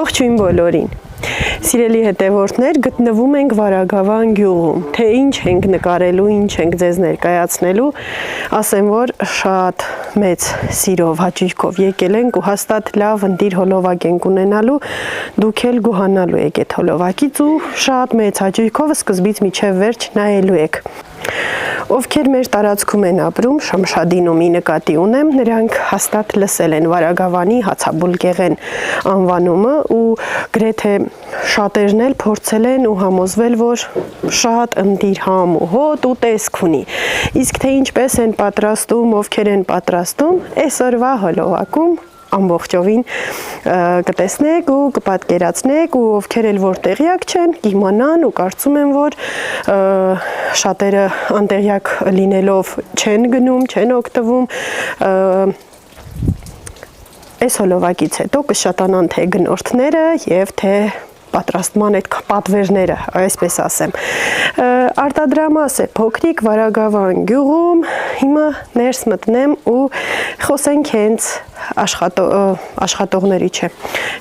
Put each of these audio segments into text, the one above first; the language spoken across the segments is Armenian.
Ողջույն բոլորին։ Սիրելի հետևորդներ, գտնվում ենք Վարագավան գյուղում։ Թե ինչ ենք նկարելու, ինչ ենք ձեզ ներկայացնելու, ասեմ, որ շատ մեծ սիրով, հաճույքով եկել ենք ու հաստատ լավ ընտիր հոլովակ ենք ունենալու, դուք էլ գոհանալու եք այդ հոլովակից ու շատ մեծ հաճույքով սկզբից մինչև վերջ նայելու եք։ Ովքեր մեր տարածքում են ապրում, Շամշադինումի նկատի ունեմ, նրանք հաստատ լսել են Վարագավանի հացաբուլկեղեն անվանումը ու գրեթե շատերն էլ փորձել են ու համոզվել, որ շատ ընտիր համ ու հոտ ու տեսք ունի։ Իսկ թե ինչպես են պատրաստում, ովքեր են պատրաստում, այսօրվա հոլովակում ամբողջովին կտեսնեք ու կպատկերացնեք ու ովքեր էլ որ տեղյակ չեն, կիմանան ու կարծում եմ, որ շատերը անտեղյակ լինելով չեն գնում, չեն օգտվում, այս հոլովակից հետո կշատանան թե գնորդները և թե պատրաստման այդ պատվերները, այսպես ասեմ։ Արտադրամաս է փոքրիկ Վարագավան գյուղում, հիմա ներս մտնեմ ու խոսենք հենց աշխատողների չէ,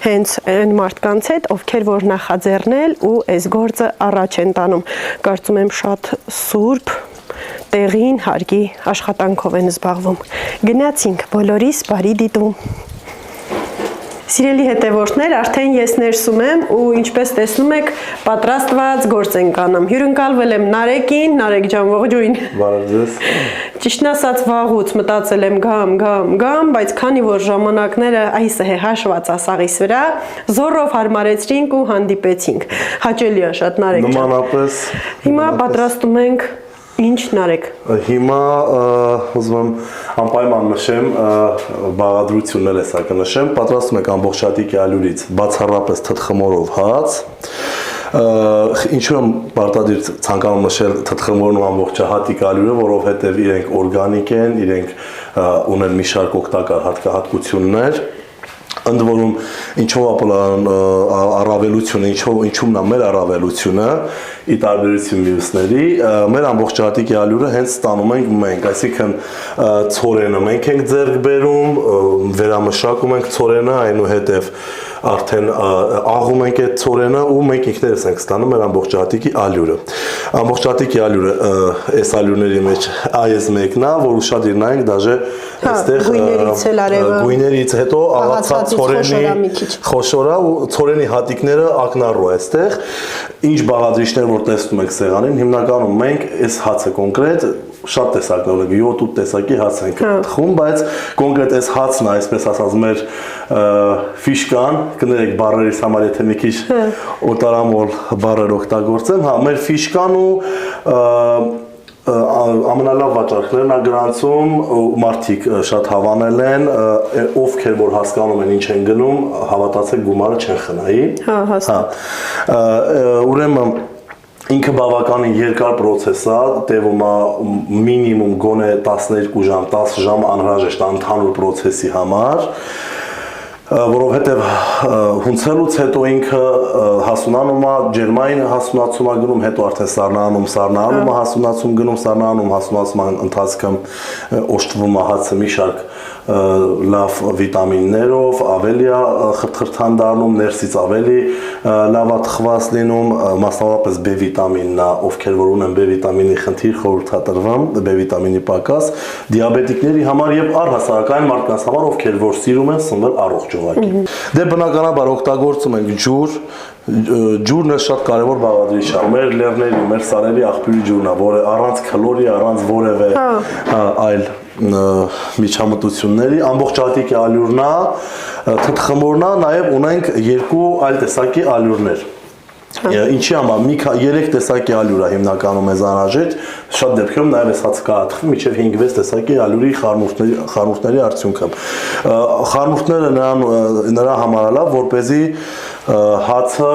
հենց այն մարդկանց հետ, ովքեր որ նախաձեռնել ու այս գործը առաջ են տանում, կարծում եմ շատ սուրբ, տեղին հարկի աշխատանքով են զբաղվում։ Գնացինք, բոլորիս բարի դիտում։ Սիրելի հետևորդներ, արդեն ես ներսում եմ ու ինչպես տեսնում եք, պատրաստված գործ ենք անում։ Հյուրընկալվել եմ Նարեկին, Նարեկ ջան, ողջույն։ Բարև ձեզ։ Ճիշտն ասած վաղուց մտածել եմ գամ, բայց քանի որ ժամանակները այսը է հաշված ասաղիս վրա, զորով հարմարեցրինք ու հանդիպեցինք։ Հաճելի է շատ Նարեկ ջան։ Նմանապես։ Հիմա պատրաստում ենք ինչ Նարեկ։ Հիմա ուզում եմ անպայման նշեմ, բաղադրությունն էլ էսա կնշեմ, պատրաստում ենք ամբողջ հատիկի ալյուրից բացառապես թթխմորով հաց, ինչու եմ պարտադիր ցանկանում նշել թթխմորն ու ամբողջ հատիկ ալյուրը, որովհետև իրենք օրգանիկ են, իրենք ունեն մի շարք օգտակար հատկություններ, ընդ որում ինչով առավելությունը, ինչումն է մեր առավելությունը, ի տարբերություն մյուսների, մեր ամբողջ հատիկի ալյուրը հենց ստանում ենք մենք, այսինքն ցորենը մենք ենք ձեռք բերում, վերամշակում ենք ցորենը, այնուհետև արդեն աղում ենք այդ ցորենը ու մենք ինքներս ենք ստանում մեր ամբողջ հատիկի ալյուրը։ Ամբողջ հատիկի ալյուրը այս ալյուրների մեջ այս մեկն է, որ ուշադիր նայենք, դաժե այստեղ գույներից հետո աղացած ցորենի խոշորա ու ցորենի հատիկները ակնառու այստեղ, ինչ բաղադրիչներ որ տեսնում եք սեղանին, հիմնականում մենք այս հացը կոնկրետ շատ տեսակներ ունենք, 7-8 տեսակի հաց ենք թխում, բայց կոնկրետ այս հացն է, այսպես ասած, մեր ֆիշկան, կներեք բառերից համար, եթե մի քիչ օտարամոլ բառեր օգտագործեմ, հա, մեր ֆիշկան ու ամենալավ վաճառքներն է գրանցում, մարդիկ շատ հավանել են, ովքեր որ հասկանում են ինչ են գնում, հավատացեք գումարը չեն խնայի։ Հա, հաստատ։ Ուրեմն ինքը բավականին երկար պրոցես է, տևում է մինիմում գոնե 12 ժամ, 10 ժամ անհրաժեշտ ընդհանուր պրոցեսի համար, որովհետև հունցելուց հետո ինքը հասունանում է, ջերմային հասունացում է գնում, հետո արդեն սառնանում է հասունացում գնում, սառնանում հասունացման ընթացքում օժտվում է հացը մի շարք լավ վիտամիններով, ավելի է խրթխրթան դառնում, ներսից ավելի լավ է թխված լինում, մասնավորապես B վիտամինն է, ովքեր որ ունեն B վիտամինի խնդիր, խորհրդատրվում, B վիտամինի պակաս, դիաբետիկների համար եւ առհասարակային մարդկանց համար, ովքեր որ սիրում են սնվել առողջ օղակի։ Դե բնականաբար օգտագործում ենք ջուր, ջուրն է շատ կարևոր բաղադրիչ է, մեր լեռների, մեր սարերի աղբյուրի ջուրն է, որը առանց քլորի, առանց որևէ այլ միջամտությունների, ամբողջ հատիկի ալյուրն է, թթխմորն է, նաև ունենք երկու այլ տեսակի ալյուրներ։ Ինչի համար, 3 տեսակի ալյուր է հիմնականում մեզ անհրաժեշտ, շատ դեպքերում նաև այս հացը կաթխվի մինչև 5-6 տեսակի ալյուրի խառնուրդների արդյունքում։ Խառնուրդները նրա համար է լավ, որպեսզի հացը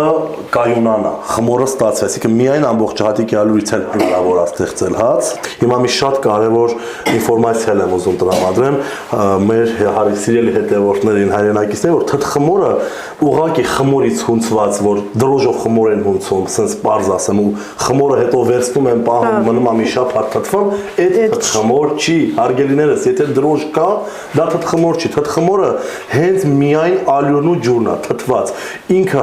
կայունանա, խմորը ստացվի, այսինքն միայն ամբողջ հատիկի ալյուրից էլ հնարավոր է ստեղծել հաց։ Հիմա մի շատ կարևոր ինֆորմացիա եմ ուզում տրամադրեմ մեր սիրելի հետևորդներին, հայրենակիցներին, որ թթխմորը ուղղակի խմորից հունցված, որ դրոժով խմոր են հունցում, sense պարզ ասեմ, ու խմորը հետո վերցնում են պահում, մնում է մի շաբաթ թթվում, այդ թթխմոր չի, հարգելիներս, եթե դրոժ կա, դա թթխմոր չի, թթխմորը հենց միայն ալյուրն ու ջուրն է թթված, ինքը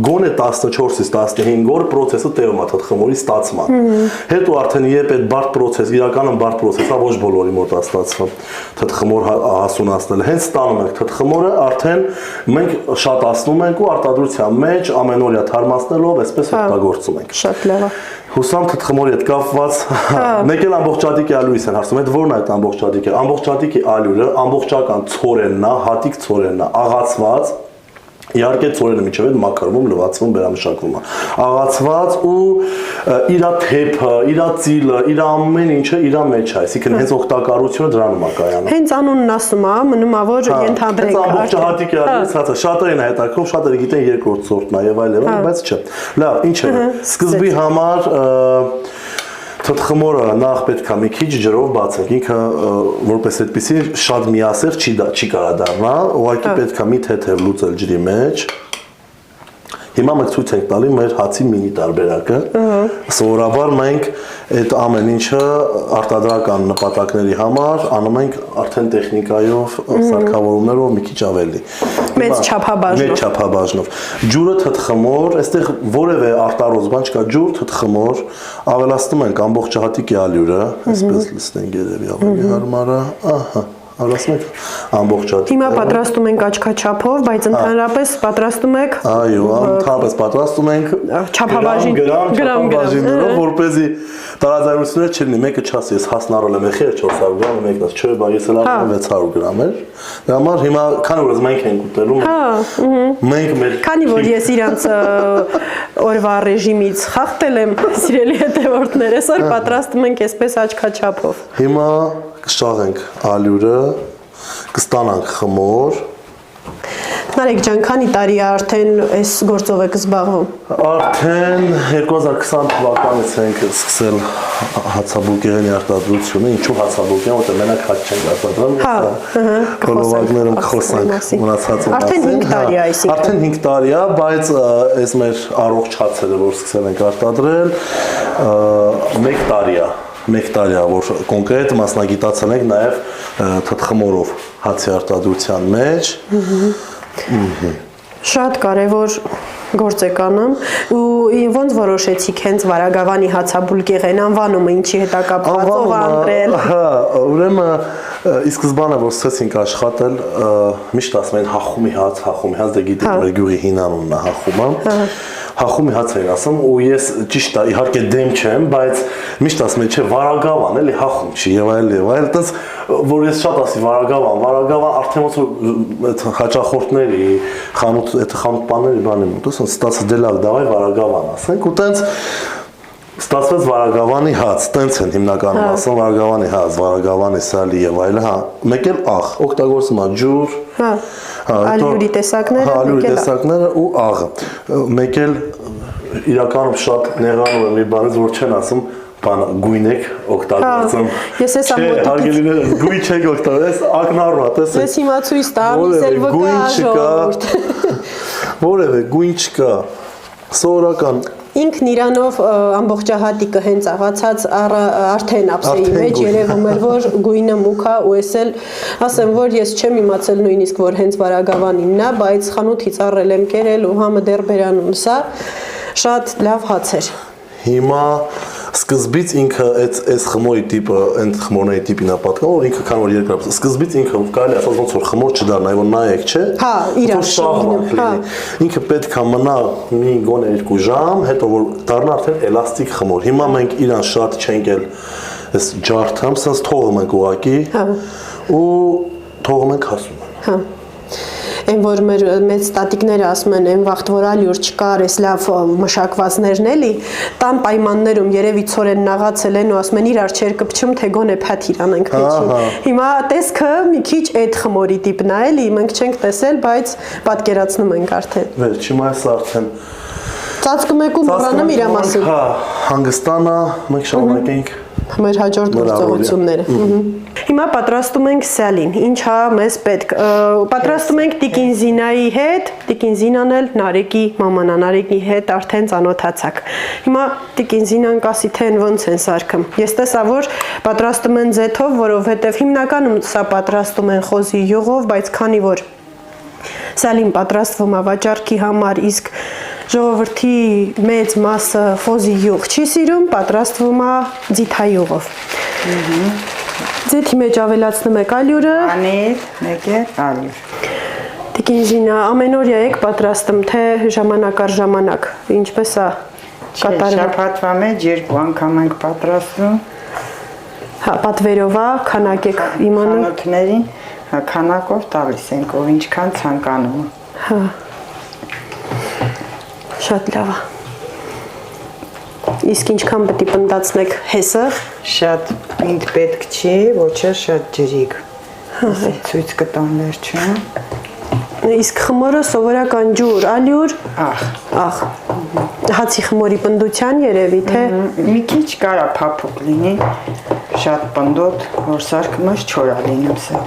գոնե 14-ից 15 օր պրոցեսը տևում է թթխմորի ստացման, հետո արդեն երբ այդ բարդ պրոցես, իրականում բարդ պրոցեսը ոչ բոլորի մոտ է ստացվում, թթխմոր հասունացնել, հենց ստանում ենք թթխմորը, արդեն մենք շատացնում ենք ու արտադրության մեջ ամենօրյա թարմացնելով այսպես օգտագործում ենք։ Շատ լավ է։ Հուսամ թթխմորի հետ կապված, մեկ էլ ամբողջ հատիկի ալյուրից են հարցում, այդ ո՞րն է այդ ամբողջ հատիկը։ Ամբողջ հատիկի ալյուրը ամբողջական ցորենն է, հատիկ ցորենն է, աղացված, իհարկե ցորենը միջև այդ մաքրվում, լվացվում, վերամշակվում է։ Աղացված ու իր թեփը, իր ծիլը, իր ամեն ինչը իր մեջ է, այսինքն հենց օգտակարությունը դրանում է կայանում։ Հենց անունն ասում է, մնում է որ ենթադրենք։ Հենց ամբողջ հատիկի ալյուրից հացը, շատերին է հետաքրքրում, շատերը գիտեն երկրորդ սորտն է եւ այլն, բայց չէ։ Լավ, ինչ է։ Սկզբի համար թթխմորը նախ պետք է մի քիչ ջրով բացենք, ինքը որպես այդպեսի շատ միասեղ չի կարա դառնա, ուղղակի պետք է մի թեթև լուծել ջրի մեջ։ Հիմա մենք ցույց ենք տալի մեր հացի մինի տարբերակը։ Սովորաբար մենք այդ ամեն ինչը արտադրական նպատակների համար անում ենք արդեն տեխնիկայով, սարքավորումներով մի քիչ ավելի։ Մեծ չափաբաժնով։ Մեծ չափաբաժնով։ Ջուրը թթխմոր, այստեղ որևէ արտարոց բան չկա, ջուր թթխմոր, ավելացնում ենք ամբողջ հատիկի ալյուրը, այսպես լցնենք երևի ավելի հարմար է, ահա։ Ասում եք ամբողջ հատիկը։ Հիմա պատրաստում ենք աչքաչափով, բայց ընդհանրապես պատրաստում եք։ Այո, ընդհանրապես պատրաստում ենք չափաբաժիններով, որպեսզի տարաձայնություններ չլինի, մեկը չասի, ես հասնարել եմ 400 գրամ, մեկն ասի, չէ, բա ես էլ առնում 600 գրամ էր։ Դրա համար հիմա քանի որ մենք ենք ուտելու, մենք մեր քանի որ ես իրանց օրվա ռեժիմից խախտել եմ, սիրելի հետևորդներ, այսօր պատրաստում ենք այսպես աչքաչափով։ Հիմա կշաղենք ալյուրը, կստանանք խմոր։ Նարեկ ջան, քանի տարի է արդեն այս գործով եք զբաղվում։ Արդեն 2020 թվականից ենք սկսել հացաբուլկեղենի արտադրությունը, ինչու հացաբուլկեղեն, որտեղ մենակ հաց չենք արտադրում, կոլովակներում կխոսանք մնացածի մասին։ Արդեն 5 տարի է, այսինքն։ Արդեն 5 տարի է, բայց այս մեր առողջ հացերը, որ սկսել ենք արտադրել, 1 տարի է։ 1 տարի է, որ կոնկրետ մասնագիտացել ենք նաև թթխմորով հացի արտադրության մեջ։ Շատ կարևոր գործ եք անում ու ոնց որոշեցիք հենց Վարագավանի հացաբուլկեղեն անվանումը ինչի հետ է կապված, ով ընտրել։ Հա, ուրեմն ի սկզբանե որ սկսեցինք աշխատել, միշտ ասում են հախումի հաց, դե գիտեք մեր գյուղի հին անունն է հախումը։ Հախումի հաց էին ասում ու ես ճիշտ է իհարկե դեմ չեմ, բայց միշտ ասում են չէ Վարագավան, էլի հախում չի եւ այլ, այդպես որ ես շատ ասի Վարագավան արդեն ոնց որ այդ հաճախորդների խանութ այդ խանութ-պանների բանը մոտս ստացած դե լավ դավայ Վարագավան ասենք ու տենց ստացվեց Վարագավանի հաց, տենց են հիմնականում ասում Վարագավանի հաց, Վարագավանի սալի եւ այլն, հա, մեկ էլ աղ, օգտագործում է ջուր, հա, ալյուրի տեսակները, ալյուրի տեսակները ու աղը, մեկ էլ իրականում շատ նեղանում եմ մի բանից, որ չեն ասում բան գույն եք օգտագործում։ Ես էս ամոթ հարգելիներ գույն չեք օգտագործում, ակնառու է, տեսեք։ Ես հիմա ցույց տամ, իսել վկա որևէ գույն չկա։ Սովորական ինքն իրանով ամբողջահատիկը հենց աղացած արդեն ափսեի մեջ երևում էր որ գույնը մուք է ու ես էլ ասեմ որ ես չեմ իմացել նույնիսկ որ հենց Վարագավանինն է, բայց խանութից առել եմ կերել ու համը դեռ բերանում սա շատ լավ հաց էր։ Հիմա սկզբից ինքը այս խմորի տիպը, այն խմորների տիպին է պատկանում, որ ինքը քան որ երկրորդ սկզբից ինքը կարելի է ասած ոնց որ խմոր չդառնա, այո նայեք, չէ։ Հա, իրաշինը, հա։ Ինքը պետք է մնա մի գոնե 2 ժամ, հետո որ դառնա արդեն էլաստիկ խմոր։ Հիմա մենք իրան շատ չենք էլ այս ջարդամ, սենց թողում ենք ուղակի։ Հա։ Ու թողում ենք հասում։ Հա։ այն որ մեծ տատիկները ասում են այն վաղտ որ ալյուր չկար, էս լավ մշակվածներն էլի, տան պայմաններում երևի ցորենն աղացել են ու ասում են իրար չեր կպչում, թե գոնե փաթիր անենք մեջին։ Հիմա տեսքը մի քիչ այդ խմորի տիպն է էլի, մենք չենք տեսել, բայց պատկերացնում ենք արդեն։ Վերջի մասը արդեն Ծածկում եք ու մոռանում իր մասին։ Հա, հանգստանա, մենք շարունակենք մեր հաջորդ գործողությունները։ Հիմա պատրաստում ենք սալին, ինչա մեզ պետք։ Պատրաստում ենք Տիկին Զինայի հետ, Տիկին Զինան էլ Նարեկի մամանա, Նարեկի հետ արդեն ծանոթացաք։ Հիմա Տիկին Զինան կասի թե ոնց են սարքում։ Ես տեսա որ պատրաստում են ձեթով, որովհետև հիմնականում սա պատրաստում են խոզի յուղով, բայց քանի որ սալին պատրաստվում է վաճառքի համար, իսկ ժողովրդի մեծ մասը խոզի յուղ չի սիրում, պատրաստվում է ձիթայուղով։ Ձեթի մեջ ավելացնում եք ալյուրը։ Անիվ, մեկ է ալյուր։ Տիկին Զինա, ամենօրյա եք պատրաստում, թե ժամանակ առ ժամանակ, ինչպես է կատարվում։ Շաբաթվա մեջ 2 անգամ ենք պատրաստում։ Հա, պատվերով է, քանակ եք իմանում։ Խանութներին քանակով տալիս ենք, ով ինչքան ցանկանում է։ Հա։ Շատ լավ է։ Իսկ ինչքան պետք է պնդացնեք հեսը։ Շատ ինձ պետք չի, ոչ էլ շատ ջրիկ։ Ցույց կտամ վերջում։ Իսկ խմորը սովորական ջուր, ալյուր, Աղ։ Հացի խմորի պնդության երևի, թե Մի քիչ կարա փափուկ լինի, շատ պնդոտ, որ սարքումս չորա լինում սա։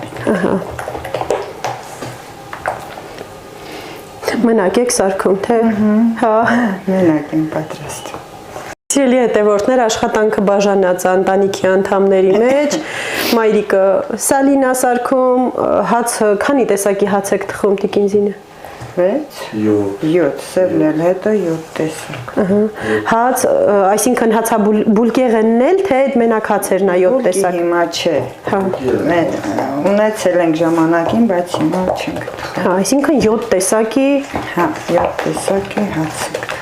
մենակ եք սարքում, թե։ Հա։ Մենակ եմ պատրաստում։ Սիրելի հետևորդներ, աշխատանքը բաժանած է ընտանիքի անդամների մեջ, մայրիկը սալին է սարքում, հացը, քանի տեսակի հաց եք թխում Տիկին Զինը։ 7, սևն էլ հետո 7 տեսակ։ Հաց, այսինքն հացաբուլկեղենն էլ, թե այդ մենակ հացերն է 7 տեսակ։ Հիմա չէ։ Ունեցել ենք ժամանակին, բայց հիմա չենք թխում։ Հա, այսինքն 7 տեսակի։ Հա, 7 տեսակի հաց ենք։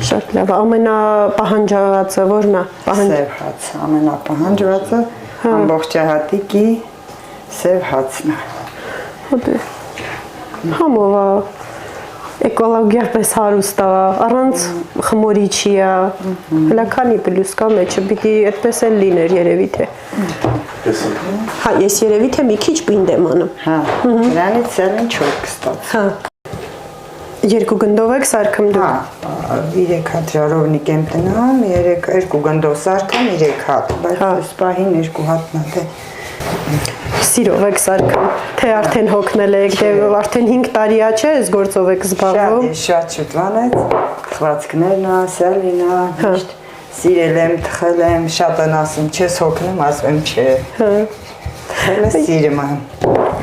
Շատ լավ, ամենապահանջվածը որն է։ Սև հաց, ամենապահանջվածը ամբողջահատիկի սև հացն է։ Հոդե։ Համով է, էկոլոգիապես հարուստ է, առանց խմորիչի է, հլա քանի պլյուս կա մեջը, պիտի այդպես էլ լիներ երևի թե։ Հա, ես երևի թե մի քիչ պինդ եմ անում։ Հա, դրանից սելին չոր կստաց։ Հա։ 2 գնդով եք սարքում դուք։ Հա, 3 հատ ժարովնիկ եմ տնամ, 2 գնդով սարքում 3 հատ, բայց այս պահին 2 հատն է թե։ Սիրով եք սարքում, թե արդեն հոգնել եք, թե արդեն 5 տարի է չէ, այս գործով եք զբաղվում։ Շատ շուտվանեց, թխվածքներն է, սալին է, միշտ սիրել եմ, թխել եմ, շատ են ասում, չես հոգնում, ասում եմ չէ։ Թխելը սիրում եմ։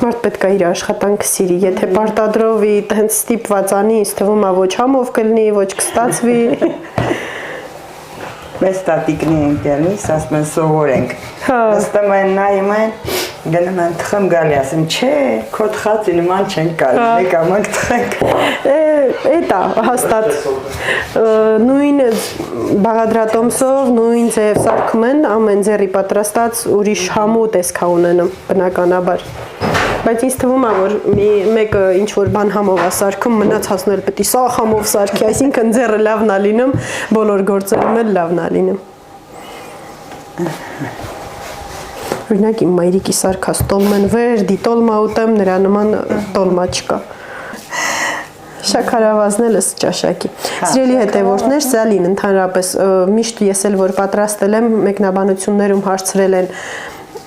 Մարդ պետք է իր աշխատանքը սիրի, եթե պարտադրովի հենց ստիպված անի, ինձ թվում է ոչ համով կլինի, ոչ կստացվի։ Մեզ տատիկնի ենք ելնիս, ասում են սովորենք։ Նստում են, նայում են, գնում են թխում գալի, ասում չէ, քո թխածի նման չենք կարում, մեկ ամանք թխենք։ Էտա, հաստատ, նույն բաղադրատոմսով, նույն ձև սարքում են, ամեն ձեռի պատրաստած ուրիշ համու տեսքա ունենում, բնականաբար։ Բայց ինձ թվում է, որ մեկը ինչ-որ բան համով է սարքում, մնացածն էլ պետք է սա համով սարքի, այսինքն ձեռը լավն է լինում, բոլոր գործերում էլ լավն է լինում։ Օրինակ իմ մայրիկի սարքած տոլմեն վերդի տոլմա ուտեմ, նրա նման տոլմա չկա։ Շաքարավազն էլ ճաշակի։ Սիրելի հետևորդներ, սալին ընդհանրապես միշտ ես էլ որ պատրաստել եմ, մեկնաբանություններում հարցրել են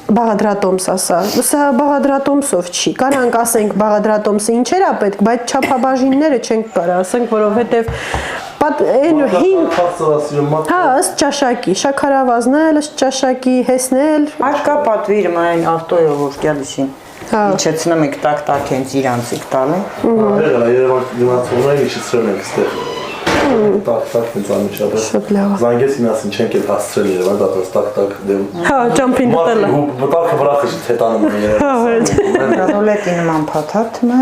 բաղադրատոմս ասա, սա բաղադրատոմսով չի, կարանք ասենք բաղադրատոմսը ինչեր է պետք, բայց չափաբաժինները չենք կարա ասենք, որովհետև հա, ըստ ճաշակի, շաքարավազնել, ըստ ճաշակի, հեսնել։ Արկա պատվիրում այն ավտոյով որ գալիսին, իչեցնում եք տակ-տակ հենց իրանցիկ տալը։ Երևան դիմացողները իչեցրել ենք ստեղ։ Տակ-տակ հենց անմիջապես։ Շատ լավ։ Զանգեց ինասին չենք էլ հասցրել Երևան, դատոց տակ-տակ դեմ։ Հա, ճամփին դտել է։ Բտարքը վրա խշի թետանում է Երևան։ Ռոլետի նման փաթաթում է։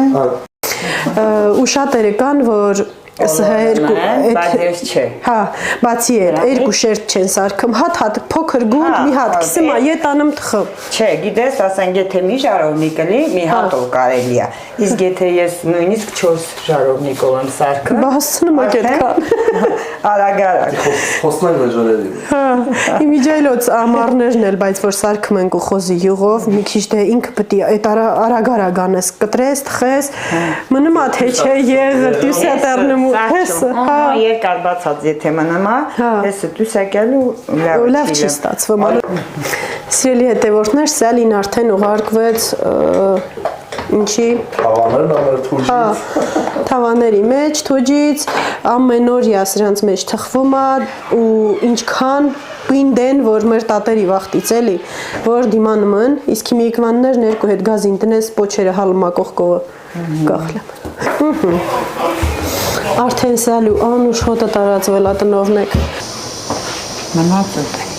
Ու շատերը կան, որ բայց չէ։ Հա, բացի այդ երկու շերտ չեն սարքում, հատ փոքր գունդ մի հատ կիսեմ ետանում թխում։ Չէ, գիտես, ասենք եթե մի ժարովնիկ լի, մի հատով կարելի է։ Իսկ եթե ես նույնիսկ 4 ժարովնիկով եմ սարքում, բացնում եք այդքան։ Արագ։ Խոսնակ վեժարելի։ Հա, իմիջայլոց ամառներն էլ, բայց որ սարքում ենք ուխոզի յուղով, մի քիչ դե ինքը պետք է այդ արագ անես, կտրես, թխես, մնում է թե չէ եղը, դուս է դառնում հես, հա, երկար բացած եթե մնում է, հեսը դուս է գալու լավ չի ստացվում։ Սիրելի հետևորդներ, Սալին արդեն ուղարկվեց ինչի Թավաներն ամեր թուջից։ Թավաների մեջ թուջից ամեն օր սրանց մեջ թխվում է ու ինչքան պինդ են, որ մեր տատերի վախտից էլի, որ դիմանում են, իսկ հիմի իկվաններ ներկու հետ գազին տնես պոչերը հալմակող կողը կախլեմ։ Արդեն Սալու անուշ հոտը տարածվել ատնովն եք։ Մնացուտ եք։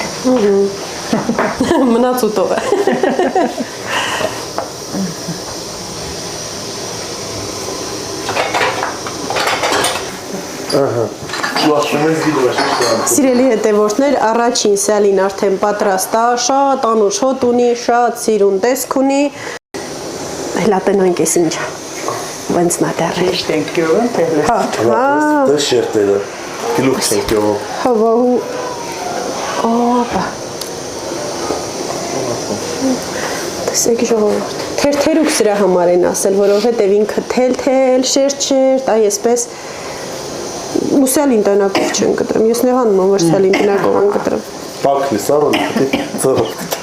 Մնացուտով է։ Սիրելի հետևորդներ, առաջին Սալին արդեն պատրաստ է, շատ անուշ հոտ ունի, շատ սիրուն տեսք ունի։ Հելա տնանք ես ինչ, վենց նա դեռ։ Իշտ ենք գյովում, տեղլես։ Դե շերտերը, գլուխ չենք գյովում։ Հավահու, օպա։ Տեսեք ժողովորդ, թերթերուկ սրա համար են ասել, որովհետև ինքը թել, շերտ, այ եսպես Սալին տնակով չեն կտրում, ես նեղանում եմ, որ Սալին տնակով են կտրում։ Պակնի, սարոն, ծրոտ։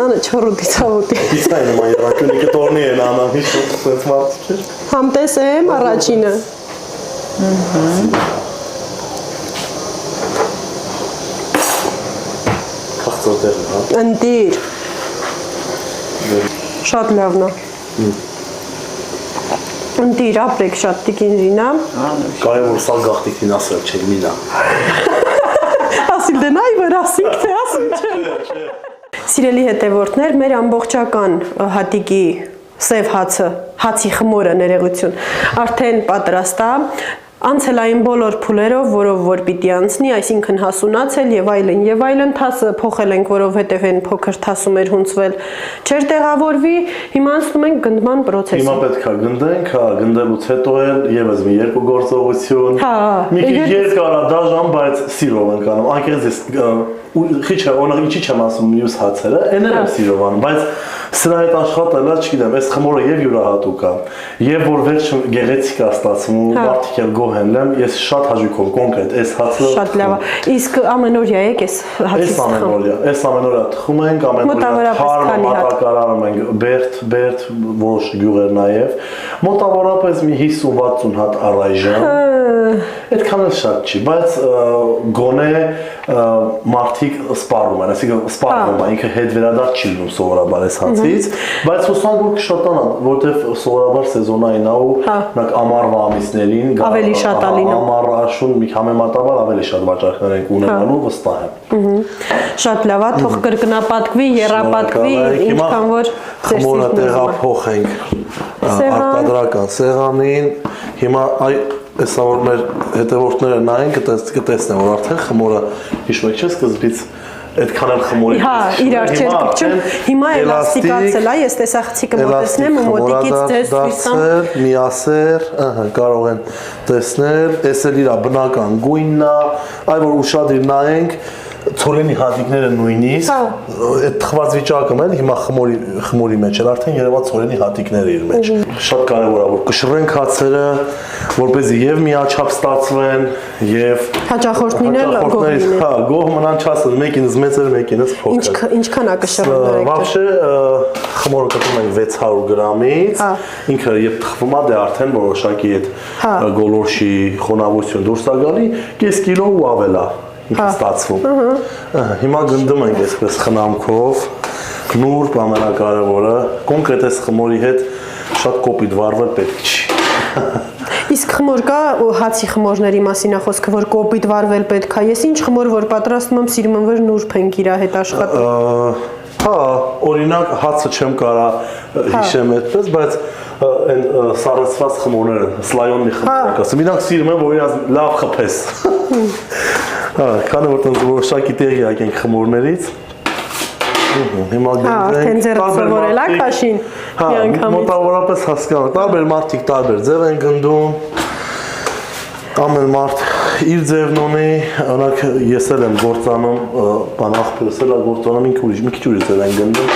Նանը չորուտի ծավոտի։ Իսայն եմ այրակյունի կտորնի են անան, հիշոտ սենց մարդ չեր։ Համտես եմ առաջինը։ Կաղծոր տեղն, հա։ Ընդիր։ Շատ լավն է։ Ընդիր, ապրեք շատ տիկինրինա։ Կարևոր սա գաղտիկին ասել չեք մինա։ Ասիլ դենայ, որ ասինք, թե ասին չեմ։ Սիրելի հետևորդներ, մեր ամբողջական հատիկի սև հացի խմորը ներեղություն, արդեն պատրաստ է, անցելային բոլոր փուլերով, որով որ պիտի անցնի, այսինքն հասունացել եւ այլն, թասը փոխել ենք, որովհետեւ այն փոքր թասում էր հունցվել, չէր տեղավորվի, հիմա անցնում ենք գնդման process-ին։ Հիմա պետք է գնդենք, գնդելուց հետո էլ եւս մի երկու գործողություն։ Մի քիչ երկար է դաժան, բայց սիրով ենք անում։ Անկեղծ քիչ է, օրինակ ինչի չեմ ասում մյուս հացերը, էներ եմ սիրով անում, բայց սրա հետ աշխատելը, չգիտեմ, այս խմորը եւ յուրահատուկ է, եւ որ վերջ գեղեցիկ է ստացվում, մարդիկ էլ գոհ են լեմ, ես շատ հաճույքով կոնկրետ այս հացը շատ լավ է։ Իսկ ամենօրյա եք այս հացից թխում։ Այս ամենօրյա թխում ենք, ամենօրյա թարմ մատակարարում ենք, բերդ, որոշ գյուղեր նաեւ, մոտավորապես մի 50-60 հատ առայժմ։ Այդքան էլ շատ չի, բայց գոնե մարդիկ սպառում են, այսինքն սպառվում է, ինքը հետ վերադարձ չի լինում սովորաբար այս հացից, բայց հուսանք որ կշատանա, որտեվ սովորաբար սեզոնային է ու նակ ամառվա ամիսներին ավելի շատ է լինում։ Ամառ աշուն մի համեմատաբար ավելի շատ վաճառքներ ենք ունենալու, վստահ եմ։ Շատ լավ է, թող կրկնապատկվի, եռապատկվի, ինչքան որ խմորը տեղափոխենք արտադրական սեղանին, հիմա Այսա որ մեր հետևորդները նայեն կտեսնեն, որ արդեն խմորը հիշում եք չէ սկզբից այդքան էլ խմորի Հա, իրար չէր կպչում, հիմա էլաստիկացել է, ես տեսախցիկը մոտեցնեմ ու մոտիկից ձեզ ցույց տամ։ Միասեր, կարող են տեսնել, էս էլ իր բնական գույնն է, այ որ ուշադիր նայենք ցորենի հատիկները նույնիսկ այդ թխված վիճակում էլ հիմա խմորի մեջ էլ արդեն երևա ցորենի հատիկները իր մեջ շատ կարևոր է որ կշռենք հացերը որպեսզի եւ միաչափ ստացվեն եւ հաճախորդին էլ գոհ մնան չասեն մեկինս մեծ էր մեկինս փոքր ինչքան է կշռում Вообще խմորը կտրում ենք 600 գրամից ինքը երբ թխվում է դե արդեն որոշակի այդ գոլորշի խոնավություն դուրս է գալի կես կիլո ու ավել է ստացվում։ Հիմա գնդում ենք այսպես խնամքով, նուրբ ամենակարևորը, կոնկրետ այս խմորի հետ շատ կոպիտ վարվել պետք չի։ Իսկ խմոր կա հացի խմորների մասին է խոսքը, որ կոպիտ վարվել պետք է։ Ես ինչ խմոր որ պատրաստում եմ, սիրում եմ որ նուրբ ենք իր հետ աշխատել։ Հա, օրինակ հացը չեմ կարա հիշեմ այդպես, բայց այն սառեցված խմորները, սլայոնի խմորը, ասում իրանք սիրում են, որ իրաց լավ խփես։ Հա, քանի որ տենց որոշակի տեղի եկենք խմորներից։ Հիմա արդեն ձեռք սովորել ա քաշին միանգամից։ Մոտավորապես հասկանում, տարբեր մարդիկ տարբեր ձև են գնդում։ Ամեն մարդ իր ձևն ունի, օրինակ ես էլ եմ գործանում, բան աղբերս էլ գործանում ինքը ուրիշ, մի քիչ ուրիշ ձև են գնդում։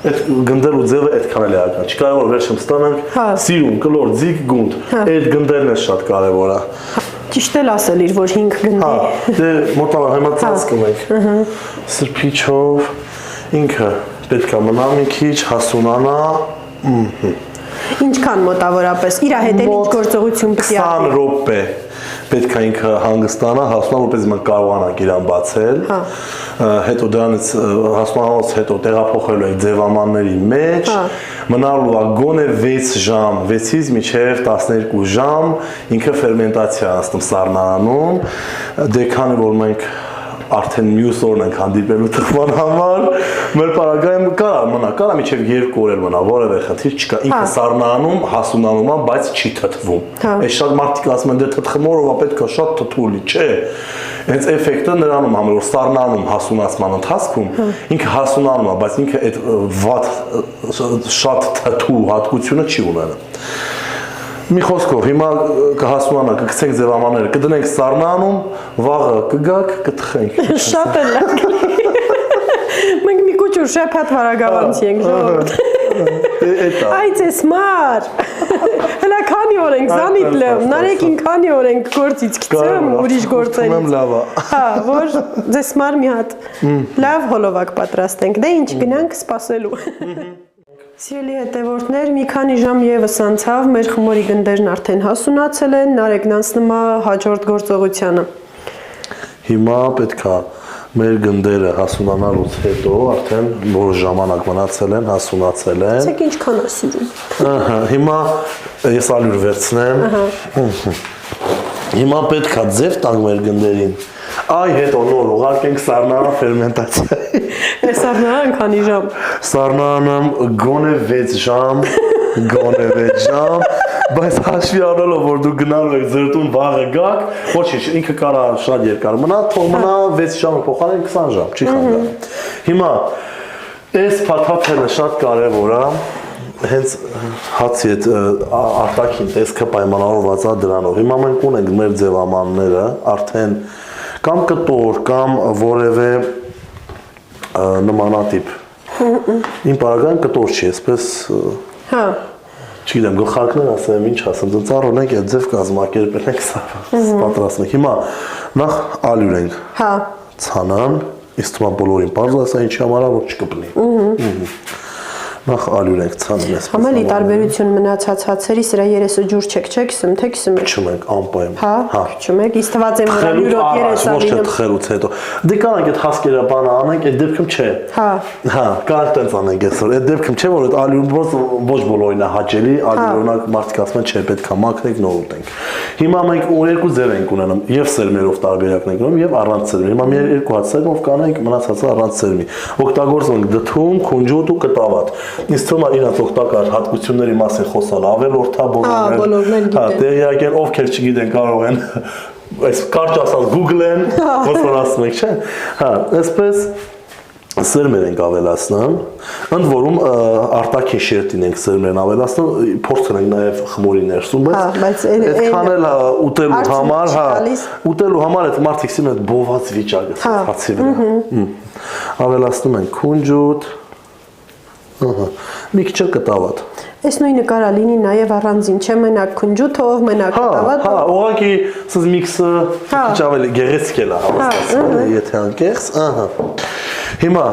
Այդ գնդելու ձևը այդքան էլ էական։ Չկարող որ վերջում ստանանք սիրուն, կլոր, ձիգ գունդ։ Այդ գնդելն է շատ կարևոր է։ Ճիշտ էլ ասել իր, որ 5 գնդի։ Հա, դե մոտավորապես հիմա ծածկում ենք։ Սրբիչով ինքը պետք է մնա մի քիչ, հասունանա։ Ինչքան մոտավորապես իր հետ էլ ինչ գործողություն պետք է 20 րոպե պետք է ինքը հանգստանա, հասունանա, որպես մենք կարողանանք իրան բացել։ Հետո դրանից հասունանալուց հետո տեղափոխելու ենք ձևամանների մեջ, մնալու է գոնե 6 ժամ, 6-ից մինչև 12 ժամ ինքը ֆերմենտացիա անցնում սառնարանում, դե քանի որ մենք արդեն մյուս օրն ենք հանդիպելու թխման համար, մեր պարագայում կարա միջև 2 օր էլ մնա, որևէ խնդիր չկա, ինքը սառնանում, հասունանում է, բայց չի թթվում։ Այս շատ մարդիկ ասում են, դե թթխմորով է պետք է շատ թթուլի, չէ։ Հենց էֆեկտը նրանում համել, որ սառնանում հասունացման ընթացքում, ինքը հասունանում է, բայց ինքը այդ վատ շատ թթու հատկությունը չի ունենում։ Մի խոսքով, հիմա կհասունանա, կգցենք ձևամանները, կդնենք սառնանում, վաղը կգաք, կթխենք։ Շատ է լավ։ Մենք մի քիչ ուր շփաթ վարագավանցի ենք ժողովուրդ։ Այ ձեզ մար։ Հələ քանի օր ենք զանիտ լավ, նարեկին քանի օր ենք գործից գցեմ ուրիշ գործերից։ Լավ է։ Հա, որ ձեզ մար մի հատ լավ հոլովակ պատրաստենք։ Դե ինչ գնանք սպասելու։ Սիրելի հետևորդներ, մի քանի ժամ եւս անցավ, մեր խմորի գնդերն արդեն հասունացել են, Նարեկն անցնում է հաջորդ գործողությանը։ Հիմա պետք է մեր գնդերը հասունանալուց հետո արդեն որ ժամանակ մնացել են, հասունացել են։ Ասեք ինչքան է սիրում։ Ահա, հիմա ես ալյուր վերցնեմ։ Հիմա պետք է ձև տանք մեր գնդերին։ Այ հետո նոր ուղարկենք սառնարան ֆերմենտացիայի։ Սառնարան քանի ժամ։ Սառնարանում գոնե 6 ժամ, գոնե 6 ժամ, բայց հաշվի առնելով որ դու գնալու եք ձերտուն վաղը գաք, ոչինչ, ինքը կարա շատ երկար մնա, թող մնա 6 ժամը փոխարեն 20 ժամ, չի խանգարում։ Հիմա այս փաթաթելը շատ կարևոր է, հենց հացի այդ արտաքին տեսքը պայմանավորված է դրանով։ Հիմա մենք ունենք մեր ձևամանները արդեն կամ կտոր, կամ որևէ նմանատիպ։ Իմ պարագայում կտոր չի, այսպես Հա։ Չգիտեմ, գլխարկներ ասեմ, ինչ ասեմ, ծառոն ենք, այդ ձև կազմակերպել ենք, պատրաստում ենք։ Հիմա նախ ալյուր ենք ցանան, իսկ թվում է բոլորին պարզ ասա ինչի համար որ չկպնի։ Նախ ալյուր ենք ցանում ես։ Համալի տարբերություն մնացած հացերի սրա երեսը ջուր չեք քսում, թե քսում եք։ Քչում ենք անպայման։ Հա, քչում եք, իսկ թված եմ որ ալյուրոտ երեսը ոչ թե թխելուց հետո։ Դե կանենք այդ հասկերը բանը անենք, այդ դեպքում չէ։ Հա։ Հա, կանենք տենց անենք այսօր։ Այդ դեպքում չէ որ այդ ալյուրը ոչ բոլորին է հաճելի, ալյուրոնակ մարդիկ ասում են չէ, պետք է մաքրենք, նոր ուտենք։ Հիմա մենք երկու ձև ենք ունենում, եւ սերմերով տարբերակն ենք ունենում, եւ առանց սերմի։ Հիմա մեր երկու հատ սերմով կանենք, մնացածը առանց սերմի։ Օգտագործում ենք դդում, քունջուտ ու կտավատ։ Իսկ թվում է իրաց օգտակար հատկությունների մասին խոսալ, ավելորդա բոլորներ։ Հա, տեղյակ են, ովքեր չգիտեն կարող են այս կարճ ասած Google-են, ոնց որ ասում եք, չէ՞։ Հա, այսպես սերմեր ենք ավելացնում, ընդ որում արտաքին շերտին ենք սերմերն ավելացնում, փորձել ենք նաև խմորի ներսում, բայց այդքան էլ ուտելու համար, հա, ուտելու համար այդ մարդիկ սիրում են բոված վիճակը, հացի վրա։ Ավելացնում ենք քունջուտ, մի քիչ կտավատ։ Այս նույնը կարա լինի նաև առանձին, չէ՞ մենակ քունջուտով, մենակ կտավատով։ Հա, ուղղակի սուզ միքսը քիչ ավելի գեղեցիկ է հավաստացել, եթե անկեղծ, ահա։ Հիմա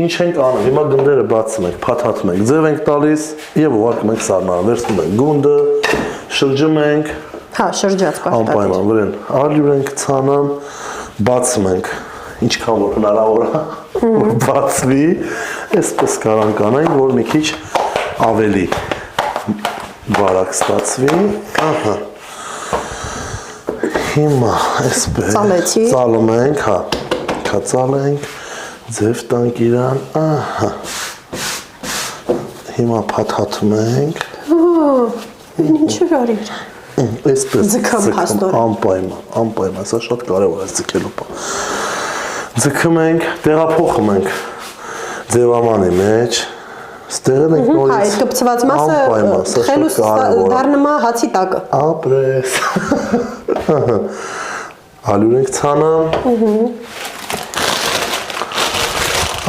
ինչ ենք անում, հիմա գնդերը բացում ենք, փաթաթում ենք, ձև ենք տալիս եւ ուղարկում ենք սառնարան, վերցնում ենք գունդը, շրջում ենք։ Հա, շրջած պարտադիր։ Անպայման վրան ալյուր ենք ցանում, բացում ենք, ինչքան որ հնարավոր է, որ բացվի, այսպես կարանք անենք, որ մի քիչ ավելի բարակ ստացվի, ահա։ Հիմա այսպես ծալում ենք, հա, կծալենք, ձև տանք իրան, ահա։ Հիմա փաթաթում ենք։ Ինչ արիր։ Այսպես Ձգամ փաստորեն։ անպայման, սա շատ կարևոր է ձգելու բան։ Ձգում ենք, տեղափոխում ենք ձևամանի մեջ, ստեղել ենք նորից։ Այդ կպցված մասը խելուս դառնումա հացի տակը։ Ապրես։ Ալյուր ենք ցանում։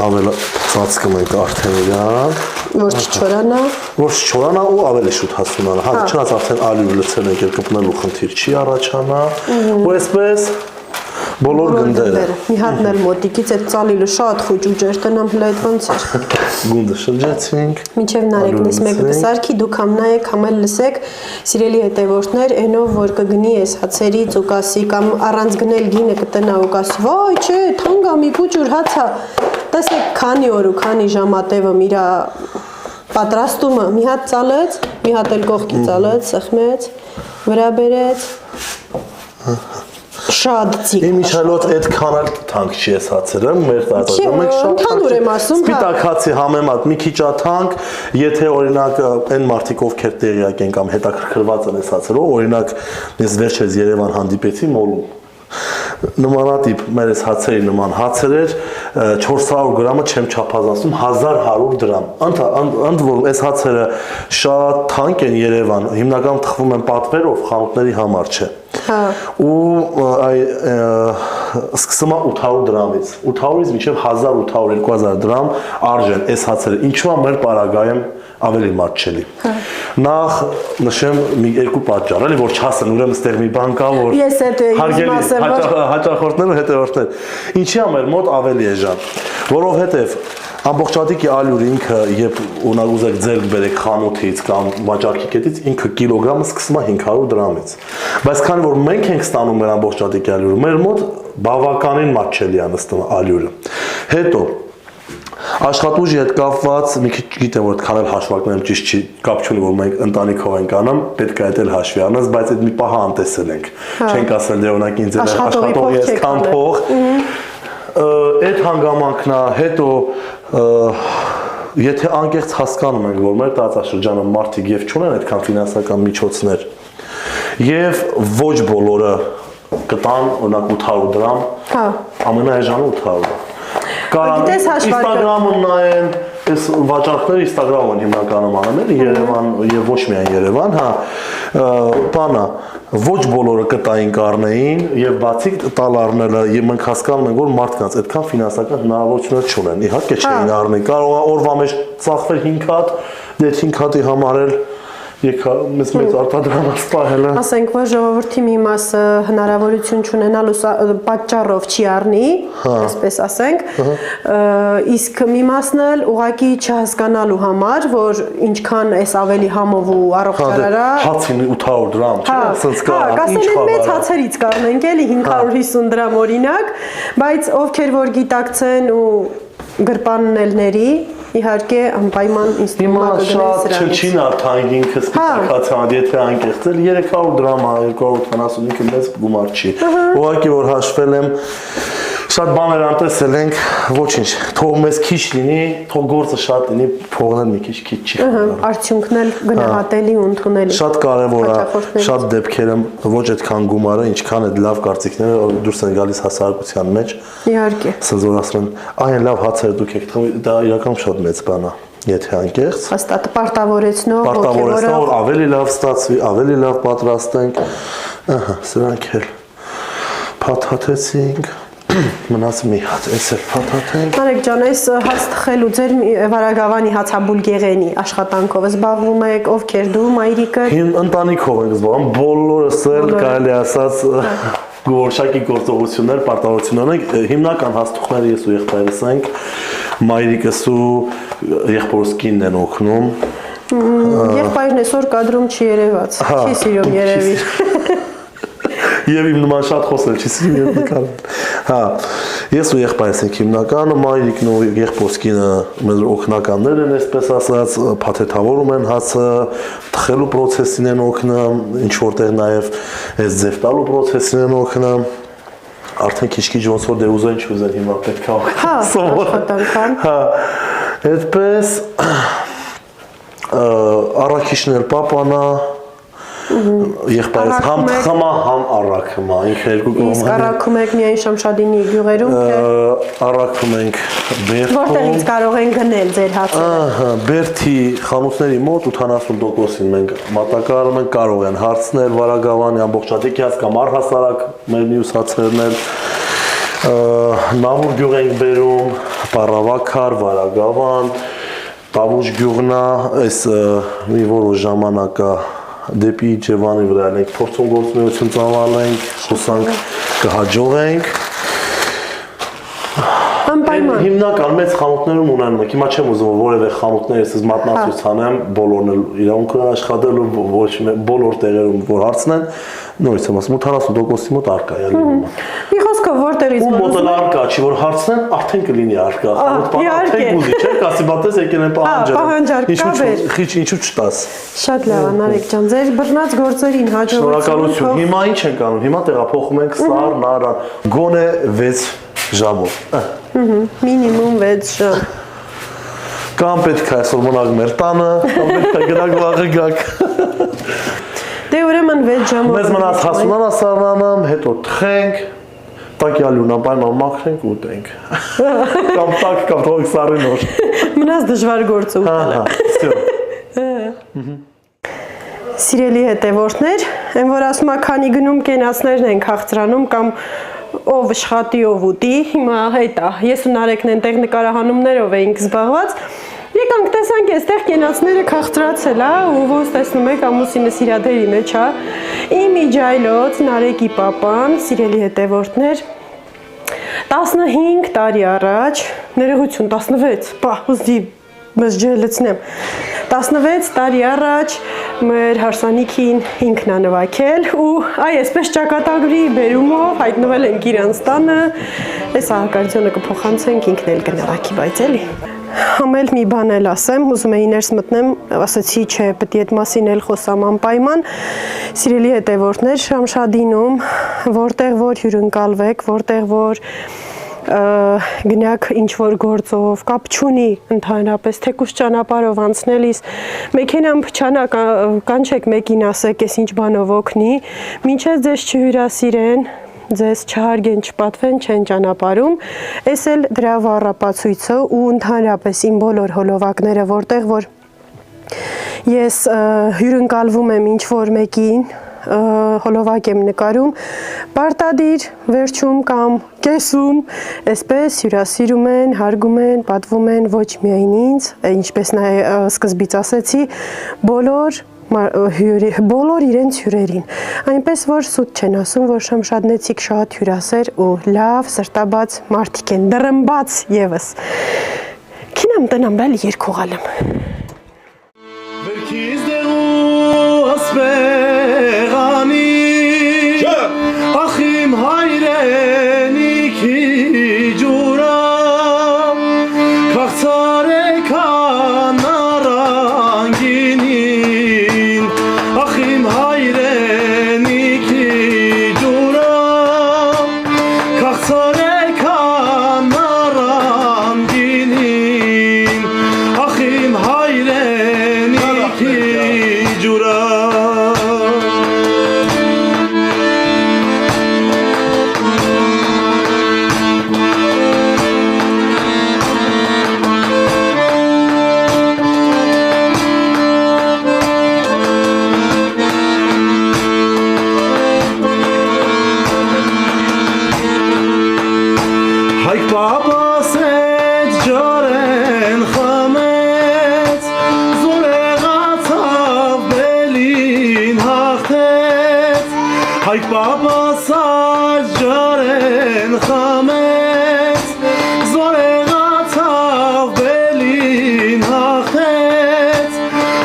Ավելի ծածկում ենք արդեն իրան։ Որ չչորանա։ Որ չչորանա ու ավելի շուտ հասունանա։ Հա, չնայած արդեն ալյուրը լցել ենք, կպնելու խնդիր չի առաջանա։ Ու այսպես բոլոր գնդերը։ Մի հատն էլ մոտիկից այդ ծալիլը շատ խուճ ուջեր տնամ հլա այդ ոնց էր։ Գունդը շրջեցինք։ Մինչև նարեկնից մեկը կսարքի, դուք համ նայեք, համ էլ լսեք, սիրելի հետևորդներ, այնով որ կգնի այս հացերից ու կասի կամ առանց գնել գինը կտնա ու կասի, «Վայ, չէ, թանկ է, մի փուճուր հաց է»։ Տեսեք, քանի օր ու քանի ժամատևը իրա պատրաստումը մի հատ ծալեց, մի հատ էլ կողքի ծալեց, սեղմեց, վրա բերեց։ Շատ ձիգ։ Իմ իշխանոց այդքան էլ թանկ չի էս հացերը, մեր տարածքում մենք շատ ընդհանուր եմ ասում, սպիտակ հացի համեմատ մի քիչ թանկ, եթե օրինակ այն մարդիկ ովքեր տեղյակ են կամ հետաքրքրված են այս հացերով, օրինակ ես վերջերս Երևան հանդիպեցի մոլում։ Նմանատիպ մեր այս հացերի նման հացեր էր 400 գրամը չեմ չափազանցում 1100 դրամ։ Ընդ որում այս հացերը շատ թանկ են Երևան, հիմնականում թխվում են պատվերով, խանութների համար չէ։ Ու սկսում է 800 դրամից, 800-ից մինչև 1800-2000 դրամ արժեն այս հացերը, ինչու է մեր պարագայում ավելի մատչելի։ Նախ նշեմ մի երկու պատճառ, էլի որ չասեն, ուրեմն ստեղ մի բան կա, որ հաճախորդներ ու հետևորդներ։ Ինչի է մեր մոտ ավելի էժան, որովհետև ամբողջատիկի ալյուրը ինքը երբ ուզեք ձեռք բերեք խանութից կամ վաճառքի կետից ինքը կիլոգրամը սկսում է 500 դրամից։ Բայց քանի որ մենք ենք ստանում մեր ամբողջատիկի ալյուրը, մեր մոտ բավականին մատչելի է նստում ալյուրը։ Հետո աշխատուժի հետ կապված մի քիչ գիտեմ որ այդքան էլ հաշվարկներում ճիշտ չի, կապ չունի որ մենք ընտանիքով ենք անում, պետք է այդ էլ հաշվի առնես, բայց այդ մի պահ անտեսել ենք։ Չենք ասել դե օրինակ ինձ էլ աշխատողի ես քան փող։ Այդ հանգամանքն է, հետո եթե անկեղծ հասկանում ենք, որ մեր տարածաշրջանում մարդիկ եւ չունեն այդքան ֆինանսական միջոցներ, եւ ոչ բոլորը կտան օրինակ 800 դրամ, ամենաէժանը 800 Instagram-ում նայեն, այս վաճառքները Instagram-ում են հիմնականում անում են Երևան եւ ոչ միայն Երևան, հա, բանա, ոչ բոլորը կտային կառնեին եւ բացի տալ առնելը եւ մենք հասկանում ենք որ մարդկանց այդքան ֆինանսական հնարավորություններ չունեն։ Իհարկե չէին առնի, կարող է օրվա մեջ ծախվել 5 հատ, դե 5 հատի համար էլ եկա մեծ արտադրամը սպահելը։ Ասենք որ ժողովրդի մի մասը հնարավորություն չունենալու պատճառով չի առնի, այսպես ասենք, իսկ մի մասն էլ ուղղակի չհասկանալու համար, որ ինչքան էս ավելի համով ու առողջարար է։ Հացին 800 դրամ, չէ՞, ասենց կա, ինչ խավար։ Մեծ հացերից կառնենք էլի 550 դրամ օրինակ, բայց ովքեր որ գիտակցեն ու գրպանելների իհարկե անպայման ինստիտուտը շատ չնչին արդյունք ինքը սպիտակացան, եթե անկեղծել 300 դրամ, 275-ը մեծ գումար չի։ Ուղղակի որ հաշվել եմ, շատ բաներ անտեսել ենք, ոչինչ, թող մեզ քիչ լինի, թող գործը շատ լինի, փողն էլ մի քիչ չի խնդրում։ Արդյունքն էլ գնահատելի ու ընդունելի։ Շատ կարևոր է, շատ դեպքերում ոչ այդքան գումարը, ինչքան այդ լավ կարծիքները դուրս են գալիս հասարակության մեջ։ Իհարկե։ Ասես որ ասում են, այն լավ հացեր դուք եք թվում, դա իրականում շատ մեծ բան է, եթե անկեղծ։ Հաստատ պարտավորեցնող, որ ավելի լավ ստացվի, ավելի լավ պատրաստենք։ Ահա, սրանք էլ փաթաթեցինք։ Մնաց մի հատ, էս էլ փաթաթենք։ Արեգ ջան, այս հաց թխելու ձեր Վարագավանի հացաբուլգեղենի աշխատանքով զբաղվում եք, ովքեր դու, մայրիկը։ Ընտանիքով ենք զբաղվում, բոլորս էլ կարելի ասած որոշակի գործողություններ, պարտավորություններ ունենք, հիմնական հաստուղները ես ու եղբայրս ենք, մայրիկս ու եղբորս կինն են օգնում։ Եղբայրն այսօր կադրում չի երևաց, չի սիրում երևի։ Եվ իմ նման շատ խոսել չի սիրում եւ նկարել։ Հա, ես ու եղբայրս ենք հիմնականը, մայրիկն ու եղբորս կինը մեր օգնականներ են, այսպես ասած, փաթեթավորում են հացը, թխելու process-ին են օգնում, ինչ որտեղ նաեւ այս ձև տալու process-ին են օգնում։ Արդեն քիչ-քիչ ոնց որ դե ուզեն չուզեն հիմա պետք է օգնեն։ Հա, աշխատանքան։ Հա, այդպես առաքիչներ պապանա եղբայրս համ թխմա համ առաքմա ինքը երկու կողմը Իսկ առաքում եք միայն Շամշադինի գյուղերում առաքում ենք Բերդում Որտեղից կարող են գնել ձեր հացերը Ահա Բերդի խանութների մոտ 80%-ին մենք մատակարարում ենք կարող են հարցնել Վարագավանի ամբողջատիկի հաց կամ առհասարակ մեր մյուս հացերն էլ Նավուր գյուղ ենք բերում Պառավաքար Վարագավան Տավուշ գյուղնա այս մի որոշ ժամանակա դեպի Ջևանի վրա ենք փորձում գործունեություն ծավալենք, խոսանք կհաջողենք։ Անպայման։ Հիմնական մեծ խանութներում ունենում ենք։ Հիմա չեմ ուզում որևէ խանութներ ես մատնացույց անեմ, բոլորն էլ իրավունք ունեն աշխատելու, ոչ բոլոր տեղերում որ հարցնեն, նորից եմ ասում 80%-ի մոտ արկա է լինում։ Մի խոսքով որտեղից ու մոտ արկա չի որ հարցնեն, արդեն կլինի արկա։ Խանութ բան արդեն գուզի, չէ՞, կասի բատես եկել են պահանջել։ Ինչու չտաս։ Շատ լավ, Անարեկ ջան, ձեր բռնած գործերին հաջողություն։ Շնորհակալություն։ Հիմա ինչ ենք անում։ Հիմա տեղափոխում ենք Սար, Նարան, գոնե 6 ժամով։ Մինիմում 6 ժամ։ Կամ պետք է այսօր մնաք մեր տանը, կամ պետք է գնաք վաղը գաք։ Դե ուրեմն 6 ժամով։ Մեզ մնաց հասունան ասարնանամ, հետո թխենք, տակյալուն անպայման մաքրենք ու ուտենք։ Կամ տակ, կամ թողենք Սարի նոր։ Մնաց դժվար գործը ուտելը։ Սիրելի հետևորդներ, այն որ ասում է քանի գնում կենացներն են քաղցրանում կամ ով աշխատի ով ուտի, հիմա հետա, ես ու Նարեկն այնտեղ նկարահանումներով էինք զբաղված, եկանք տեսանք այստեղ կենացները քաղցրացել է ու ոնց տեսնում եք ամուսինս իր դերի մեջ է, իմ իջայլոց Նարեկի պապան, սիրելի հետևորդներ, 15 տարի առաջ, ներողություն 16, ուզի մեզ ջելեցնեմ, 16 տարի առաջ մեր հարսանիքին ինքն է նվագել ու այ այսպես ճակատագրի բերումով հայտնվել ենք իրանց տանը, այս ակարդիոնը կփոխանցենք ինքն էլ կնվագի, բայց էլի համել մի բան էլ ասեմ, ուզում էի ներս մտնեմ, ասացի չէ, պետք է այդ մասին էլ խոսամ անպայման, սիրելի հետևորդներ, Շամշադինում, որտեղ որ հյուրընկալվեք, որտեղ որ գնաք ինչ-որ գործով, կապ չունի ընդհանրապես, թեկուզ ճանապարհով անցնելիս, մեքենան փչանա կանչեք մեկին ասեք, ես ինչ բանով օգնի, մինչև ձեզ չհյուրասիրեն, ձեզ չհարգեն, չպատվեն, չեն ճանապարհում, այս էլ դրա վառապացույցը ու ընդհանրապես իմ բոլոր հոլովակները, որտեղ որ ես հյուրընկալվում եմ ինչ-որ մեկին, հոլովակ եմ նկարում, պարտադիր վերջում կամ կեսում, այսպես հյուրասիրում են, հարգում են, պատվում են ոչ միայն ինձ, ինչպես սկզբից ասեցի, բոլոր իրենց հյուրերին, այնպես որ սուտ չեն ասում, որ շամշադնեցիք շատ հյուրասեր ու լավ սրտաբաց մարդիկ են, դրմբաց եվս, քինամ տնամ բալի երկողալեմ Վերքիz դեղու ասպեղանի Ախիմ հայրենիքի ջուրամ Քաղցարեկան առանգինին Ախիմ հայրենիքի ջուրամ Քաղցարեկան առանգինին Ախիմ հայրենիքի Հայք պապաս էց ջարեն խամեց, զորեղացավ բելին հաղթեց, Հայք պապաս էց ջարեն խամեց, զորեղացավ բելին հաղթեց,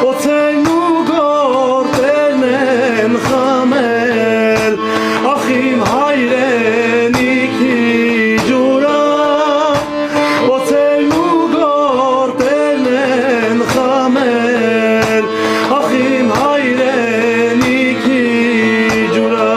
Օցելն ու գորտելն են խամել, ախիմ հայրենիքի Ախիմ հայրենիքի ջուրա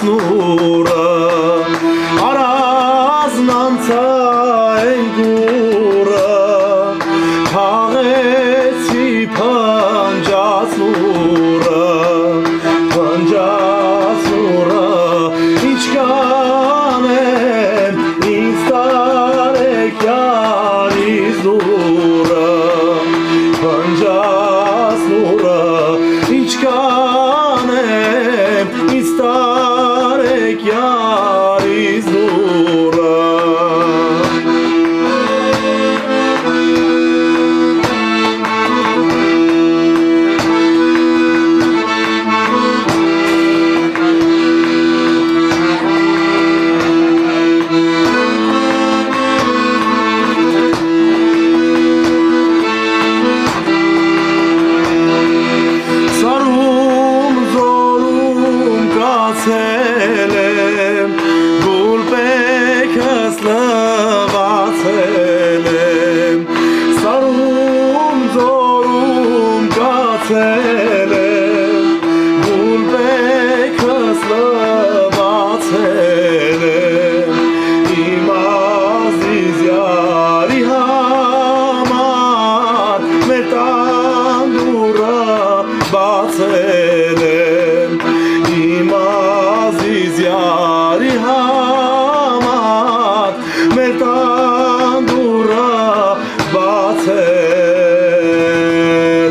նուրը Արազնանցա են գուրը Թաղեցի պնջաց նուրը Պնջաց նուրը Ինչ կանեմ ինձ տարեք յարից նուրը Պնջաց նուրը Ինչ կանեմ ինձ տարեք յարից նուրը Սարում զորում կացել եմ Գուլպեքս լվացել եմ Սարում զորում կացել եմ Գուլպեքս լվացել եմ Իմ ազիզյարի համար մեր տան դուռը բացել եմ Իմ ազիզյարի համար մեր տան դուռը բացել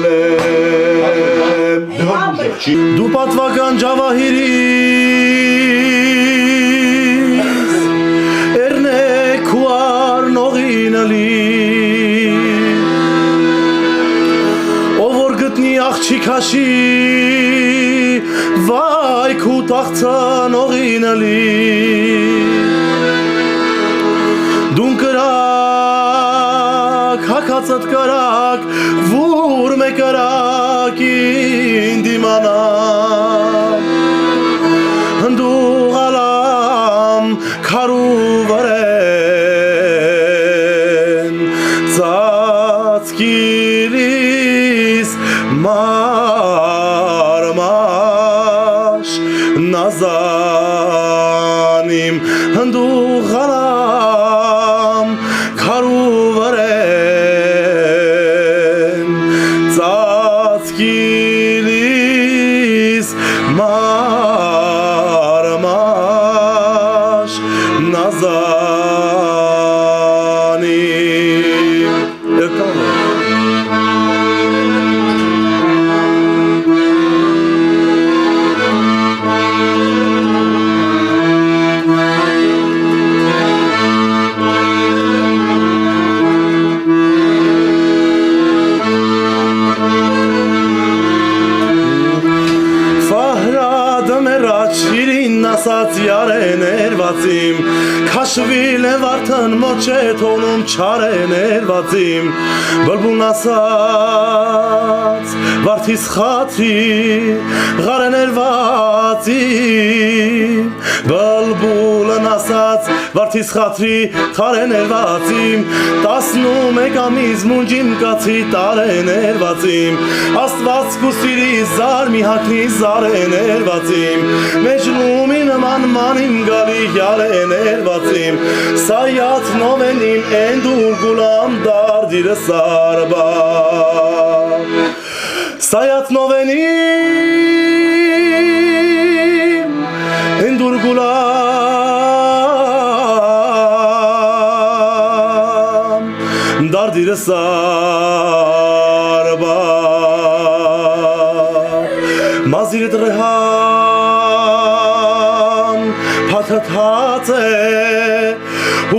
եմ Դու պատվական ջավահիրիս Էրնեք ու արնողինըլի Ով որ գտնի աղջիկ հաշի Վայ քու տաղցանողինըլի Դուն կրակ, հակացըտ կրակ Վուր մե կրակ ինդիմանամ Հնդու ալամ քարու վրեն Ծածկիլիս մարմաշ նազանիմ հնդու ալամ քարու վրեն Ծածկիլիս մարմաշ նազանիմ Շիրին ասաց յարեներվածիմ Քաշվիլ է վարդն մոչ է թոնում չար է ներվածիմ Բլբուն ասաց վարդիս խացի Ղար է ներվածիմ Բլբուլն ասաց վարդիս խացի Թար է ներվածիմ 11 ամիս մունջին կացի տար է ներվածիմ Աստված կուսիրի զար մի հակնի զար է ներվածիմ Մեջնումի նման մանիմ գալի յալ է ներվածիմ Սայած նովենիմ են դուր գուլամ դարդիրը սարբա Սայած նովենիմ են դուր գուլամ դարդիրը սարբա Մազիրը դրհան փաթաթած է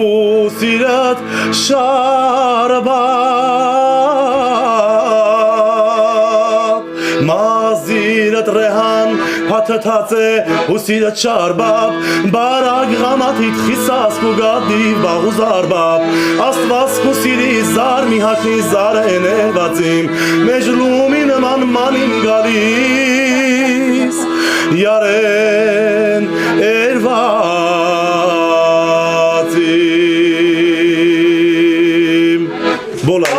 ու սիրտ շարբապ Մազիրը դրհան փաթաթած է ու սիրտ շարբապ Բարակ ғամաթիտ խիսաս կու գադիվ բաղու զարբապ Աստված կու սիրի զար մի հակնի զար է ներվածիմ Մեջլումի նման մանին գալիս Յարեն էրվածիմ Բոլա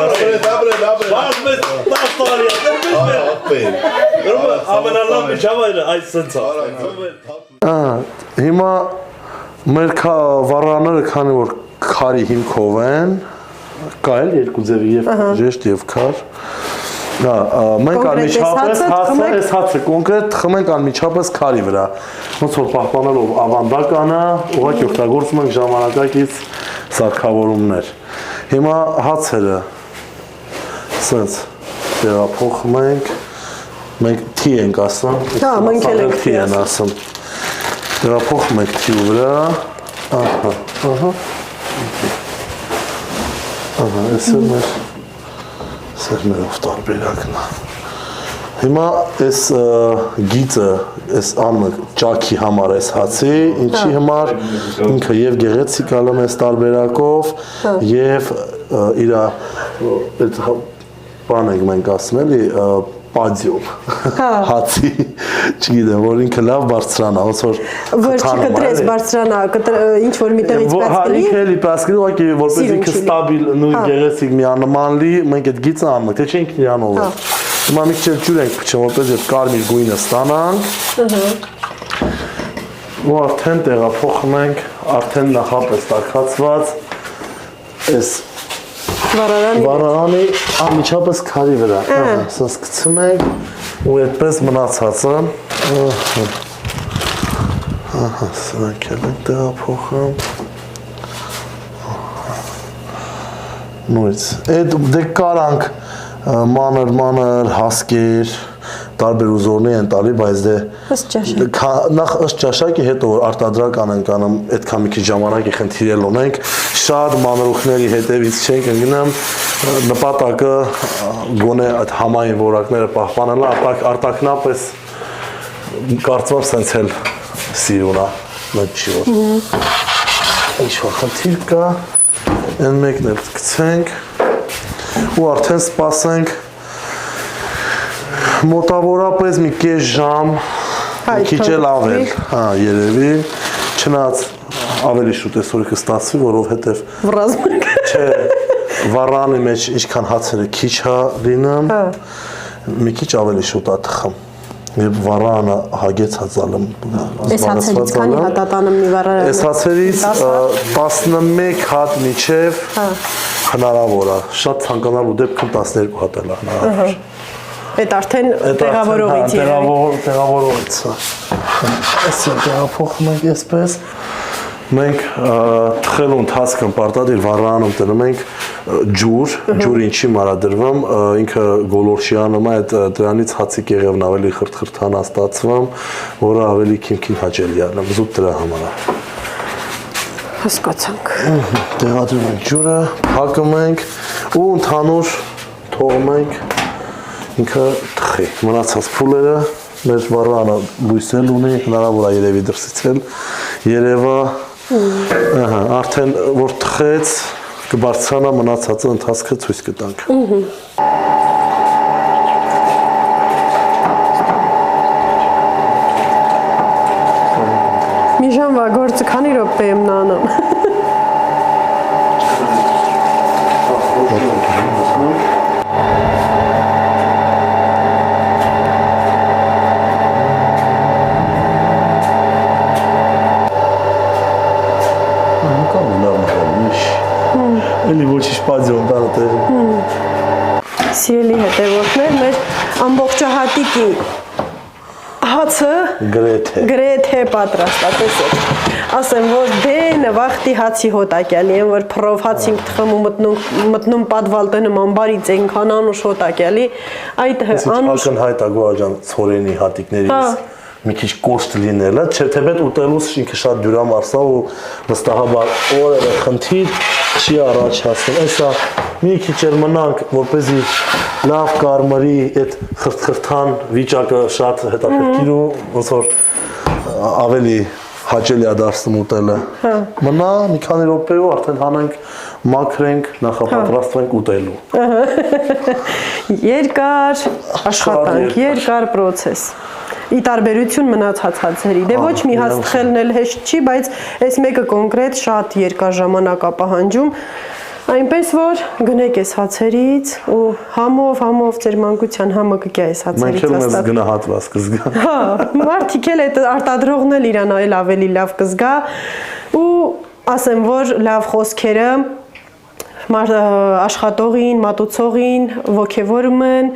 Ամենալավ միջավայրը այս սենց է։ Հիմա մեր վառաները քանի որ քարի հիմքով են, կա էլ երկու ձևի եւ ժեշտ եւ քար։ Մենք անմիջապես այս հացը կոնկրետ խմենք անմիջապես քարի վրա։ Ոնց որ պահպանելով ավանդականը, ուղղակի օգտագործում ենք ժամանակակից սարքավորումներ։ Հիմա հացերը սենց տեղափոխում ենք, մենք թի ենք ասում, մենք էլ ենք թի են ասում։ Տեղափոխում ենք թիու վրա, այս է մեր սերմերով տարբերակն է։ Հիմա այս գիծը, այս անը ճաքի համար այս հացի, ինչի համար ինքը եւ գեղեցիկ ալում այս տարբերակով եւ իրա այդ բան ենք մենք ասում էլի պադյով հացի, չգիտեմ, որ ինքը լավ բարձրանա, ոնց որ չկտրես բարձրանա, ինչ որ միտեղից պես կլի։ Ինքը էլի պես կլի, ուղղակի որպես ինքը ստաբիլ, նույն գեղեցիկ միանման լի, մենք այդ գիծը անում ենք, թե չէ ինքն իրանով է։ Հիմա մի քիչ ջուր ենք փչում, որպես այդ կարմիր գույնը ստանանք։ Ու արդեն տեղափոխում ենք, արդեն նախապես տաքացված այս վառարանի անմիջապես քարի վրա։ Սենց գցում ենք ու այդպես մնացածը։ Սրանք էլ ենք տեղափոխում։ Նույնց։ Այդ դե կարանք մանր հասկեր, տարբեր ուզորներ են տալի, բայց դե նախ ըստ ճաշակի հետո որ արտադրական ենք անում, այդքան մի քիչ ժամանակի խնդիրել ունենք, շատ մանրուքների հետևից չենք ընկնում, նպատակը գոնե այդ համային որակները պահպանելը, արտակնապես կարծում եմ սենց էլ սիրուն է, մեկ չի որ։ Ինչ որ խնդիր կա, այն մեկն էլ գցենք ու արդեն սպասենք մոտավորապես մի կես ժամ, մի քիչ էլ ավել, երևի, չնայած ավելի շուտ այսօր կստացվի, որովհետև չէ, վառանի մեջ ինչքան հացերը քիչ է լինում, մի քիչ ավելի շուտ է թխում։ Եվ վառանը հագեցած ալում։ Այս հացերից քանի հատ ատանում մի վառարան։ Այս հացերից 11 հատ միջև հնարավոր է։ Շատ ցանկանալու դեպքում 12 հատ էլ է հնարավոր։ Այդ արդեն տեղավորողից է։ Տեղավորողից է։ Այսինքն տեղափոխում ենք այսպես։ Մենք թխելու ընթացքում պարտադիր վառանում դնում ենք ջուր, ջուրը ինչի մարադրվում, ինքը գոլորշիանում է, դրանից հացի կեղևն ավելի խրթխրթանա ստացվում, որը ավելի քիմ-քիմ հաճելի է, զուտ դրա համար է։ Հասկացանք։ Տեղադրում ենք ջուրը, փակում ենք ու ընդհանուր թողում ենք ինքը թխի։ Մնացած փուլերը մեր վառանը լույսել ունի, հնարավոր է երևի դրսից էլ երևա արդեն որ թխեց կբարձրանա մնացածը ընթացքը ցույց կտանք։ Մի ժամվա գործը քանի րոպե եմ անում։ Էլի ոչինչ պադյոն տանը տեղում։ Սիրելի հետևորդներ, մեր ամբողջահատիկի հացը գրեթե պատրաստ է, տեսեք։ Ասեմ, որ դե նվախտի հացի հոտակյալի են, որ փռով հաց ենք թխում ու մտնում պատվալ տնում ամբարից ենքան անուշ հոտակյալի, այդ անուշ ակնհայտ է գոհաջան ցորենի հատիկներից մի քիչ կոշտ լինելը, չէ՞ թեպետ ուտելուց ինքը շատ դյուրամարս է ու վստահաբար օրերը խնդիր չի առաջացնում։ Այսա մի քիչ էլ մնանք, որպեսզի լավ կարմրի այդ խրթխրթան վիճակը շատ հետաքրքիր ու ոնց որ ավելի հաճելի է դարձնում ուտելը։ Մնա մի քանի րոպե ու արդեն հանենք, մաքրենք, նախապատրաստվենք ուտելու։ Երկար աշխատանք, երկար process։ Ի տարբերություն մնացած հացերի։ Դե ոչ մի հաց թխելն էլ հեշտ չի, բայց այս մեկը կոնկրետ շատ երկար ժամանակ է պահանջում։ Այնպես որ գնեք այս հացերից ու համով ձեր մանկության համը կգա այս Մենք հացերից էլ մեզ հաստատ։ գնահատված կզգա։ Հա, մարդիկ էլ այդ արտադրողն էլ իրան այլ ավելի լավ կզգա ու ասեմ որ լավ խոսքերը աշխատողին, մատուցողին ոգևորում են,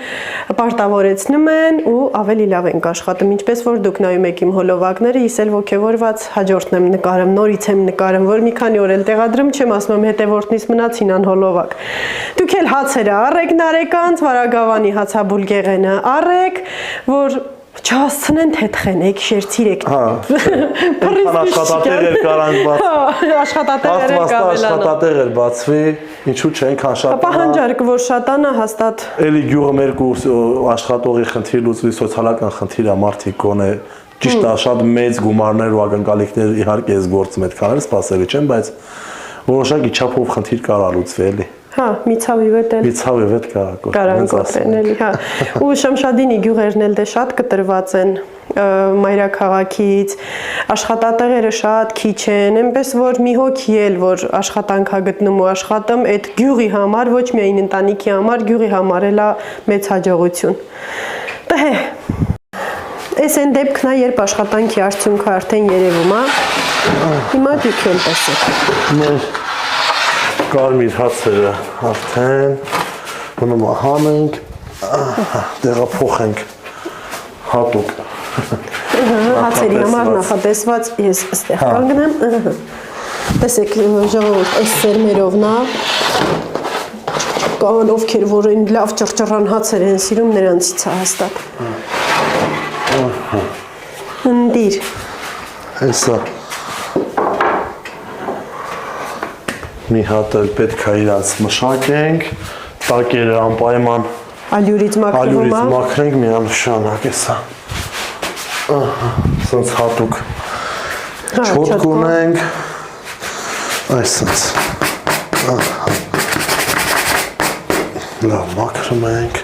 պարտավորեցնում են ու ավելի լավ ենք աշխատում, ինչպես որ դուք նայում եք իմ հոլովակները, ես էլ ոգևորված հաջորդն եմ նկարում, նորից եմ նկարում, որ մի քանի օր էլ տեղադրում չեմ ասում եմ հետևորդնից մնացին ան հոլովակ։ Դուք էլ հացերը առեք նարեկանց, Վարագավանի հացաբուլգեղենը առեք, որ չհասցնեն թեթխենեք, շերցիրեք։ Հա։ Այնքան աշխատատեղեր կարանք բաց։ Հա, աշխատատեղերը կավելանա։ Աշխատատեղեր բացվի, ինչու՞ չէ, այնքան շատ։ Պահանջարկը որ շատանա հաստատ։ Էլի գյուղը մեր աշխատողի խնդիր լուծվի, սոցիալական խնդիր է, մարդիկ գոնե ճիշտ է, շատ մեծ գումարներ ու ակնկալիքներ իհարկե այս գործում այդքան էլ սպասելի չեն, բայց որոշակի չափով խնդիր կարա լուծվի էլի։ Հա, միցավի վետ էլ։ Միցավի վետ Կարան կոտրեն էլի, հա։ Ու Շամշադինի գյուղերն էլ դե շատ կտրված են մայրաքաղաքից, աշխատատեղերը շատ քիչ են, այնպես որ մի հոգի էլ որ աշխատանք ա գտնում ու աշխատում, այդ գյուղի համար, ոչ միայն ընտանիքի համար, գյուղի համար էլ է մեծ հաջողություն։ Դե այս այն դեպքն է, երբ աշխատանքի արդյունքը արդեն երևում է։ Հիմա դուք էլ տեսեք։ Կարմիր հացերը արդեն բնում հանենք, տեղափոխենք հատուկ։ Հացերի համար նախատեսված ես ստեղ կանգնեմ։ Տեսեք ժողովուրդ, այս սերմերով նա կան ովքեր որ այն լավ ճռճռան հացեր են սիրում նրանցից է հաստատ։ Ընդիր։ Հեսա մի հատ էլ պետք է իրանց մշակենք, տակերը անպայման ալյուրից մաքրենք միանշանակ էսա։ Սենց հատուկ չոտք ունենք, այսենց լավ մաքրում ենք։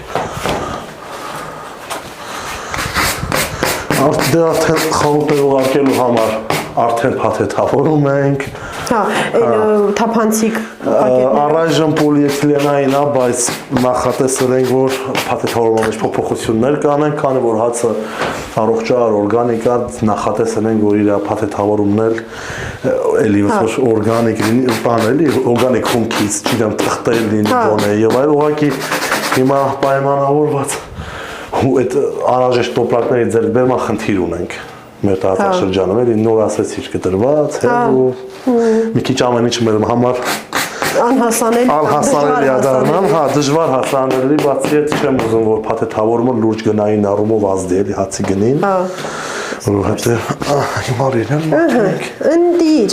Դե արդեն խաղուտեր ուղարկելու համար արդեն փաթեթավորում ենք։ Հա, թափանցիկ առայժմ պոլիէթիլենային է, բայց նախատեսել ենք, որ փաթեթավորման մեջ փոփոխություններ կանենք, քանի որ հացը առողջար, օրգանիկ է, նախատեսել ենք, որ իր փաթեթավորումն էլ էլի որ օրգանիկ լինի, բան էլի, օրգանիկ խունքից, չգիտեմ, թղթեր լինի, բան է, եւ այլ ուղղակի հիմա պայմանավորված ու այդ անհրաժեշտ տոպրակների ձեռքբերման խնդիր ունենք մեր տարածաշրջանում, էլի նոր ասեցիչ կտրված, ու մի քիչ ամեն ինչ մեր համար անհասանելի է դառնում, հա, դժվար հասանելի, բացի այդ չեմ ուզում, որ փաթեթավորումը լուրջ գնային առումով ազդի էլի հացի գնին, որովհետև հիմա իրեն մաքրենք։ Ընդիր։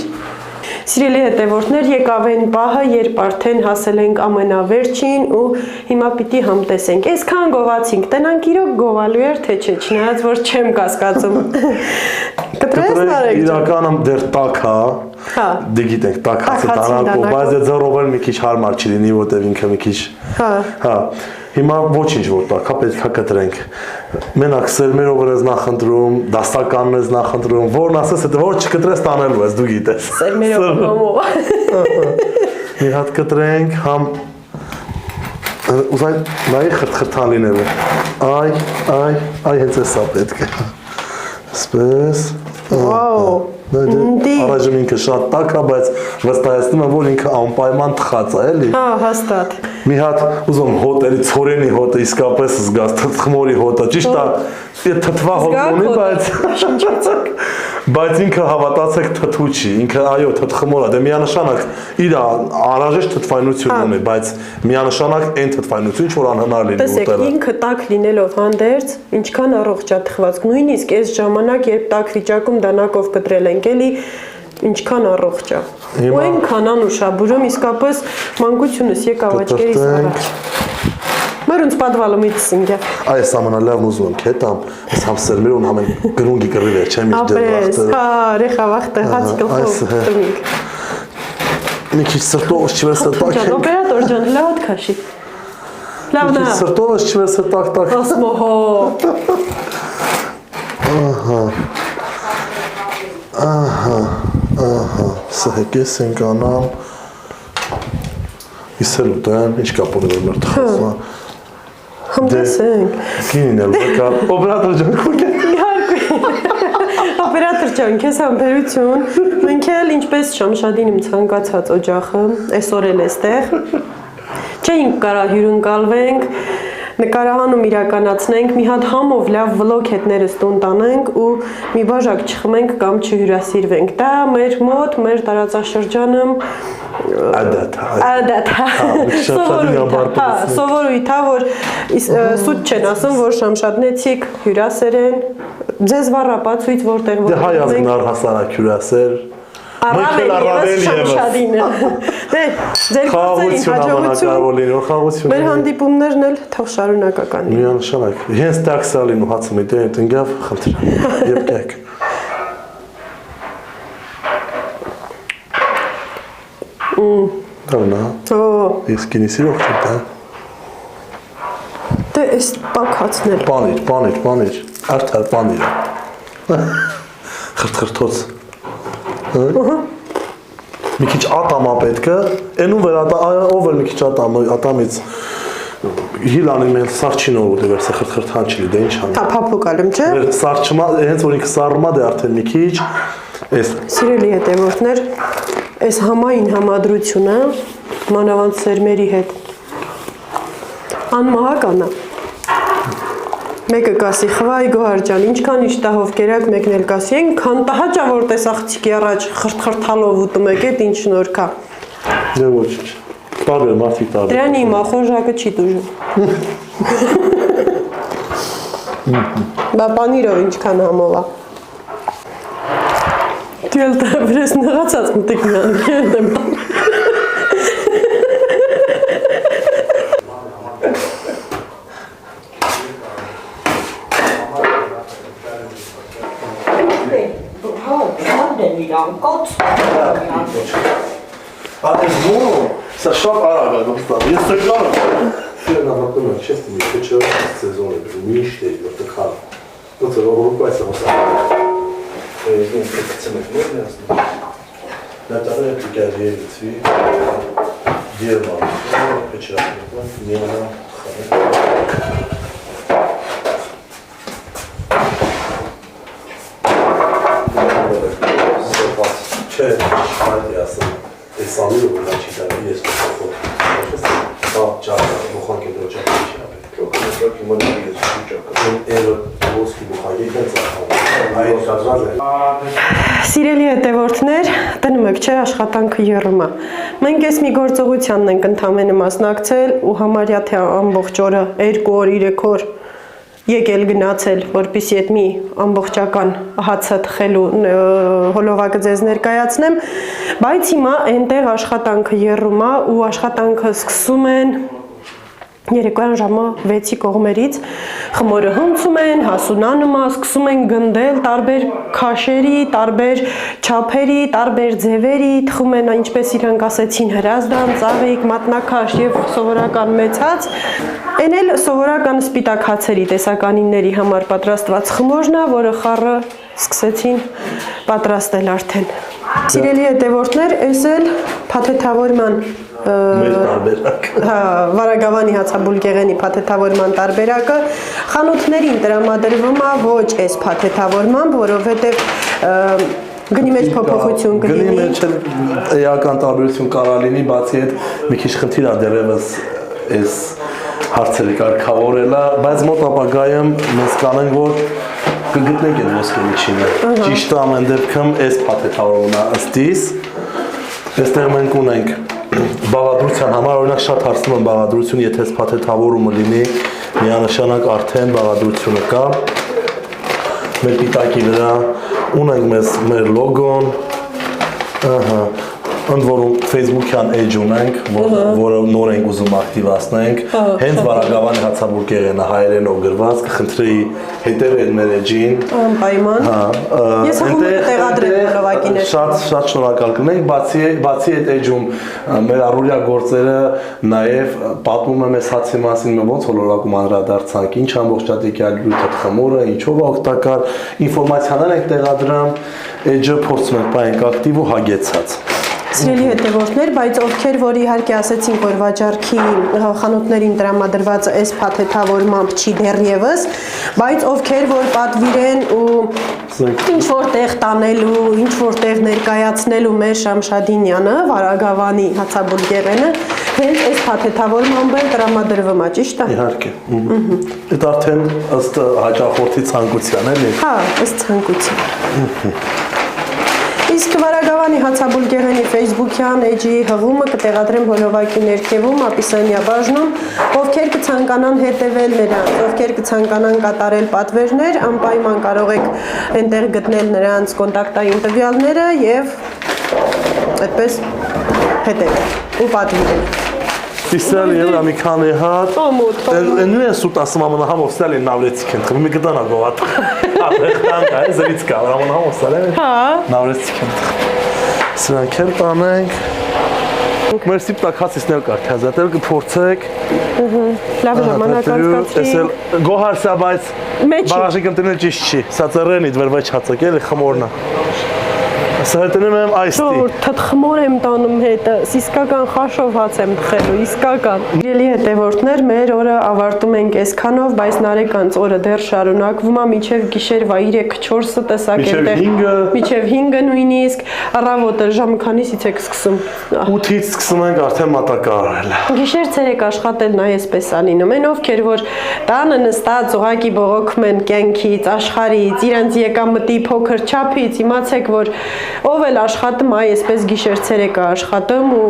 Սիրելի հետևորդներ, եկավ այն պահը, երբ արդեն հասել ենք ամենավերջին ու հիմա պիտի համտեսենք։ Այսքան գովացինք, տնանք իրոք գովալու էր, թե չէ, չնայած որ չեմ կասկածում։ Կտրես նարեք։ Իրականում դեռ տաք է, դե գիտենք, տաք հացը տանանքով, բայց դե ձեռով էլ մի քիչ հարմար չի լինի, որտև ինքը մի քիչ, հա, հիմա ոչինչ որ տաք, պետք է կտրենք։ Մենակ սերմերով ես նախընտրում, դաստականն ես նախընտրում, որն ասես հետո որ չկտրես տանելու ես, դու գիտես։ Սերմերով համով։ Մի հատ կտրենք, համ ուզայն նայի խրթխրթան լինելու։ Այ, հենց էսա պետք է։ Սպես։ Վաու։ Առայժմ ինքը շատ տաք է, բայց վստահեցնում եմ, որ ինքը անպայման թխած է, էլի։ Հա, հաստատ։ Մի հատ ուզում հոտ էլի ցորենի հոտը իսկապես զգաս, թխմորի հոտը, ճիշտ է, թթվա հոտ ունի, բայց ինքը հավատացեք թթու չի, ինքը այո թթխմոր է, դե միանշանակ իր անհրաժեշտ թթվայնություն ունի, բայց միանշանակ այն թթվայնություն, որ անհնար լինի ուտելը։ Տեսեք, ինքը տաք լինելով հանդերձ, ինչքան առողջ է թխված, նույնիսկ այս ժամանակ, երբ տաք վիճակում դանակով կտրել ենք, էլի ինչքան առողջ է։ Ու այնքան անուշ է բուրում, իսկապես մանկությունս եկավ աչքերիս առաջ։ Մերունց պատվալը մի տսինգ է։ Այս ամենալավն ուզում եմ կետամ, այս համսերմերուն համեն գրունգի կռիվ էր, չեմ իչ դեր վաղթը։ Ապես, հա, ռեխա վաղթը, հաց կլխով տնինք։ Մի քիչ սրտովս չվեր սրտակ ենք։ Օպերատոր ջան, լավդ քաշի։ Լավն է։ Մի քիչ սրտովս չվեր սրտակ։ Ասմո հո։ Ահա, սա հեկես ենք անամ, Իսել ուտան, ինչ կապ ունի որ թխասա։ Համտեսենք։ Գինին էլ բկա, օպերատոր ջան քույր։ Օպերատոր ջան, քեզ համբերություն։ Մենք էլ ինչպես Շամշադին իմ ցանկացած օջախը, այսօր էլ էստեղ։ Չէինք կարա հյուրընկալվենք, նկարահանում իրականացնենք, մի հատ համով լավ վլոգ հետներս տուն տանենք ու մի բաժակ չխմենք կամ չհյուրասիրվենք։ Դա մեր մոտ, մեր տարածաշրջանում Ադատ, սովորույթ է, որ սուտ չեն ասում, որ Շամշադնեցիք հյուրասեր են, ձեզ վառապացույց որտեղ Դե հայ ազգն առհասարակ հյուրասեր Առավել ևս Շամշադինը։ Դե, ձեր գործերին հաջողություն։ Մեր հանդիպումներն էլ թող շարունակական լինեն։ Միանշանակ։ Հենց տաքսի ալին ու հացը միտի ընկավ, խնդրեմ։ Եվ կեք։ Դառնա։ Ես կինի սիրող չեմ դա։ Դե, այս պակացնել։ Պանիր, արդար պանիր։ Խրթխրթոց։ Մի քիչ ատամա պետք է, այնու վեր ով էլ մի քիչ ատամից հիլանի meil սարչինով ու դերսը խրթխրթան չլի, դե ինչ անի։ Հա, փափուկալում, չէ։ Սարչմա, հենց որ ինքը սառմա դե արդեն մի քիչ, այս։ Սիրելի հետևորդներ, այս համային համադրությունը մանավանդ սերմերի հետ անմահական է։ Մեկը կասի խվայ Գոհար ջան, ինչքան իշտահով կերակ մեկն էլ կասի, այնքան տհաճա որ տեսա խցիկի առաջ խրթխրթալով ուտում եք, էդ ինչ նորքա։ Դե ոչինչ։ Տարբեր մարդիկ տարբեր։ Դրան հիմա խորժակը չի դուժում։ Բա պանիրով ինչքան համով է։ Դու էլ դրես նեղացած մտիկ միան, կերդեմ։ Ադես ո՞ր, սա շատ արագ է գործում։ Ես ցեկանը։ Ֆիրնա մտնում եմ, չես դիմի, չէ՞ սեզոնը դու միշտ է որտեղ խալ։ Ոնց որ ռոպայս հոսա։ Ես ինքս կցեմ եմ ասում։ Դա տարը կգարիեցի։ Եվա, փեչրակը, նիանա, խաղը։ Չէ, այդ ասում։ Այս ամենը որ չի դառնում ես փոխող։ Հա, ճարը, բոխանք է դրոջ չի ապել։ Քոքոքի մոնի ես չուճակը։ Էլը ոսկի բոխագի դարձավ։ Այդ կազալ է։ Սիրելի հետևորդներ, տնում եք, չէ, աշխատանքը եռում է։ Մենք այս մի գործողությանն ենք ընդամենը մասնակցել ու համարյա թե ամբողջ օրը 2 օր, 3 օր եկել գնացել, որպեսզի այդ մի ամբողջական հացը թխելու հոլովակը ձեզ ներկայացնեմ, բայց հիմա այնտեղ աշխատանքը եռում է ու աշխատանքը սկսում են երեկոյան ժամը 6-ի կողմերից խմորը հնցում են, հասունանում է, սկսում են գնդել տարբեր քաշերի, տարբեր չափերի, տարբեր ձևերի, թխում են ինչպես իրանք ասեցին հրազդան, ծաղիկ, մատնակաշ եւ սովորական մեծ հաց։ Այն էլ սովորական սպիտակ հացերի տեսականինների համար պատրաստված խմորն է, որը խառը սկսեցին պատրաստել արդեն։ Սիրելի հետևորդներ, այս էլ փաթեթավորման մեր տարբերակ։ Հա, Վարագավանի հացաբուլկեղենի փաթեթավորման տարբերակը խանութներին տրամադրվում է ոչ այս փաթեթավորմամբ, որովհետև գնի մեջ փոփոխություն կլինի։ Գնի մեջ էական տարբերություն կարա լինի, բացի այդ մի քիչ խնդիր է դեռևս այս հարցերը կարգավորելը, բայց մոտ ապագայում մենք կանենք, որ կգտնենք այդ ոսկե միջինը։ Ճիշտ է ամեն դեպքում այս փաթեթավորումն է ըստիս։ Այստեղ մենք ունենք բաղադրության համար, օրինակ շատ հարցնում են բաղադրություն, եթե այս փաթեթավորումը լինի, միանշանակ արդեն բաղադրությունը կա։ Մեր պիտակի վրա ունենք մեզ մեր լոգոն, ահա, ընդ որում Facebook-յան էջ ունենք, որը նոր ենք ուզում ակտիվացնենք, հենց Վարագավանի հացաբուլկեղենը հայերենով գրված, կխնդրեի հետևել մեր էջին։ Անպայման։ Ես հողում տեղադրել հոլովակիներ։ Շատ շնորհակալ կլինենք, բացի այդ էջում մեր առօրյա գործերը նաև պատմում եմ այս հացի մասին, ոնց հոլովակում անդրադարձանք, ինչ ամբողջատիք է լույթը խմորը, ինչով է օգտակար, ինֆորմացիաներ ենք տեղադրում, էջը փորձում ենք պահենք ակտիվ ու հագեցած։ Սիրելի հետևորդներ, բայց ովքեր որ իհարկե ասեցինք, որ վաճառքի խանութներին տրամադրված այս փաթեթավորմամբ չի դեռևս, բայց ովքեր որ պատվիրեն ու ինչ որտեղ տանելու, ինչ որտեղ ներկայացնելու մեր Շամշադինյանը, Վարագավանի հացաբուլգեղենը, հենց այս փաթեթավորմամբ էլ տրամադրվում է, ճիշտ է։ Իհարկե։ Դա արդեն ըստ հաճախորդի ցանկության էլի։ Հա, ըստ ցանկության։ Իսկ Վարագավանի հացաբուլգեղենի Facebook-յան էջի հղումը կտեղադրեմ հոլովակի ներքևում, ապիսանյա բաժնում, ովքեր կցանկանան հետևել նրանց, ովքեր կցանկանան կատարել պատվերներ, անպայման կարող եք այնտեղ գտնել նրանց կոնտակտային տվյալները եւ այդպես հետևել ու պատվիրել։ Իսել եւ մի քանի հատ։ Նույն է սուտ ասում ամենահամով ստալին նավրեցիկ են։ Մի կտանա գողատ։ Ահտան կա, զրից կա, ամենահամով ստալին։ Հա։ Նավրեցիկ են։ Սրանք էլ տանենք։ Մեր սիպտակ հացիսներ կար, թազատել կփորձեք։ Լավ ժամանակ անցկացրի։ Էսել գոհարսա, բայց բաղաշի կընտրել ճիշտ չի։ Սա ծռենից վեր վեճ հացակ էլի խմորնա։ Սա հետնում եմ այստի։ Թթխմոր եմ տանում հետը, իսկական խաշով հաց եմ թխելու, իսկական։ Իրելի հետևորդներ, մեր օրը ավարտում ենք այսքանով, բայց Նարեկանց օրը դեռ շարունակվում է մինչև գիշերվա 3-4-ը տեսակ այնտեղ։ Մինչև 5-ը նույնիսկ, առավոտը ժամը քանիսից եք սկսում։ 8-ից սկսում ենք արդեն մատակարարել։ Գիշեր ցերեկ աշխատելն է այսպես ալինում են, ովքեր որ տանը նստած ուղակի բողոքում են կյանքից, աշխարհից, իրանց եկամտի փոքր չափից, իմացեք որ ով էլ աշխատում է այսպես գիշեր ցերեկ աշխատում ու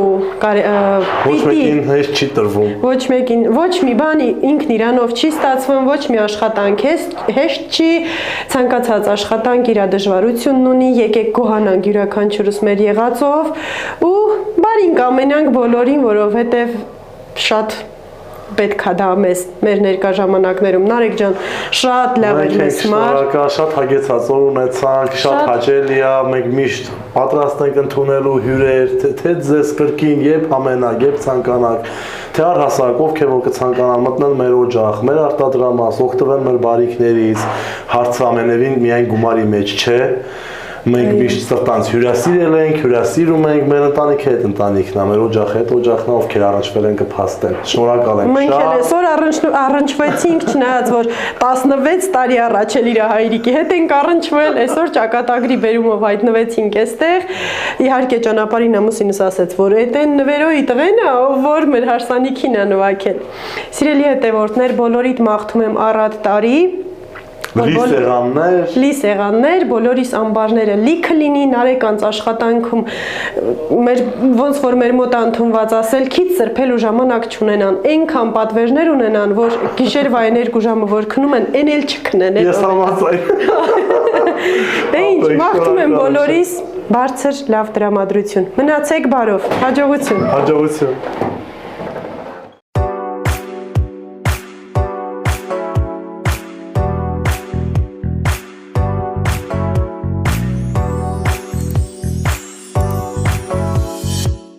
ոչ մեկին հեշտ չի տրվում։ Ոչ մեկին, ոչ մի բան ինքն իրանով չի ստացվում, ոչ մի աշխատանք հեշտ չի, ցանկացած աշխատանք իր դժվարությունն ունի, եկեք գոհանանք յուրաքանչյուրս մեր եղածով ու բարին կամենանք բոլորին, որովհետև շատ պետք է դա մեզ մեր ներկա ժամանակներում Նարեկ ջան շատ լավ էր մեզ համար շատ հագեցած օր ունեցանք շատ հաճելի է մենք միշտ պատրաստ ենք ընդունելու հյուրեր թե ձեզ կրկին երբ ամենակ երբ ցանկանաք թե առհասարակ ովքեր որ կցանկանան մտնել մեր օջախ մեր արտադրամաս օգտվել մեր բարիքներից հարցը ամենևին միայն գումարի մեջ չէ մենք միշտ սրտանց հյուրասիրել ենք, հյուրասիրում ենք մեր ընտանիքի հետ ընտանիքն է, մեր օջախի հետ օջախն է, ովքեր առնչվել են կփաստեն։ Շնորհակալ ենք շատ։ Մենք էլ այսօր առնչվեցինք, չնայած որ 16 տարի առաջ էլ իր հայրիկի հետ ենք առնչվել, այսօր ճակատագրի բերումով հայտնվեցինք այստեղ։ Իհարկե ճանապարհին ամուսինս ասեց, որ այդ են նվերոյի տղեն է, որ մեր հարսանիքին է նվագել։ Սիրելի հետևորդներ, բոլորիդ մաղթում եմ առատ տարի Լի սեղաններ, բոլորիս ամբարները լիքը լինի, Նարեկանց աշխատանքում մեր ոնց որ մեր մոտ ընդունված ասել, քիչ սրբելու ժամանակ չունենան, այնքան պատվերներ ունենան, որ գիշերվա 2 ժամը որ քնում են, այն էլ չքնեն։ Ես համաձայն։ Դե ինչ, մաղթում եմ բոլորիս բարձր լավ տրամադրություն։ Մնացեք բարով, հաջողություն։ Հաջողություն։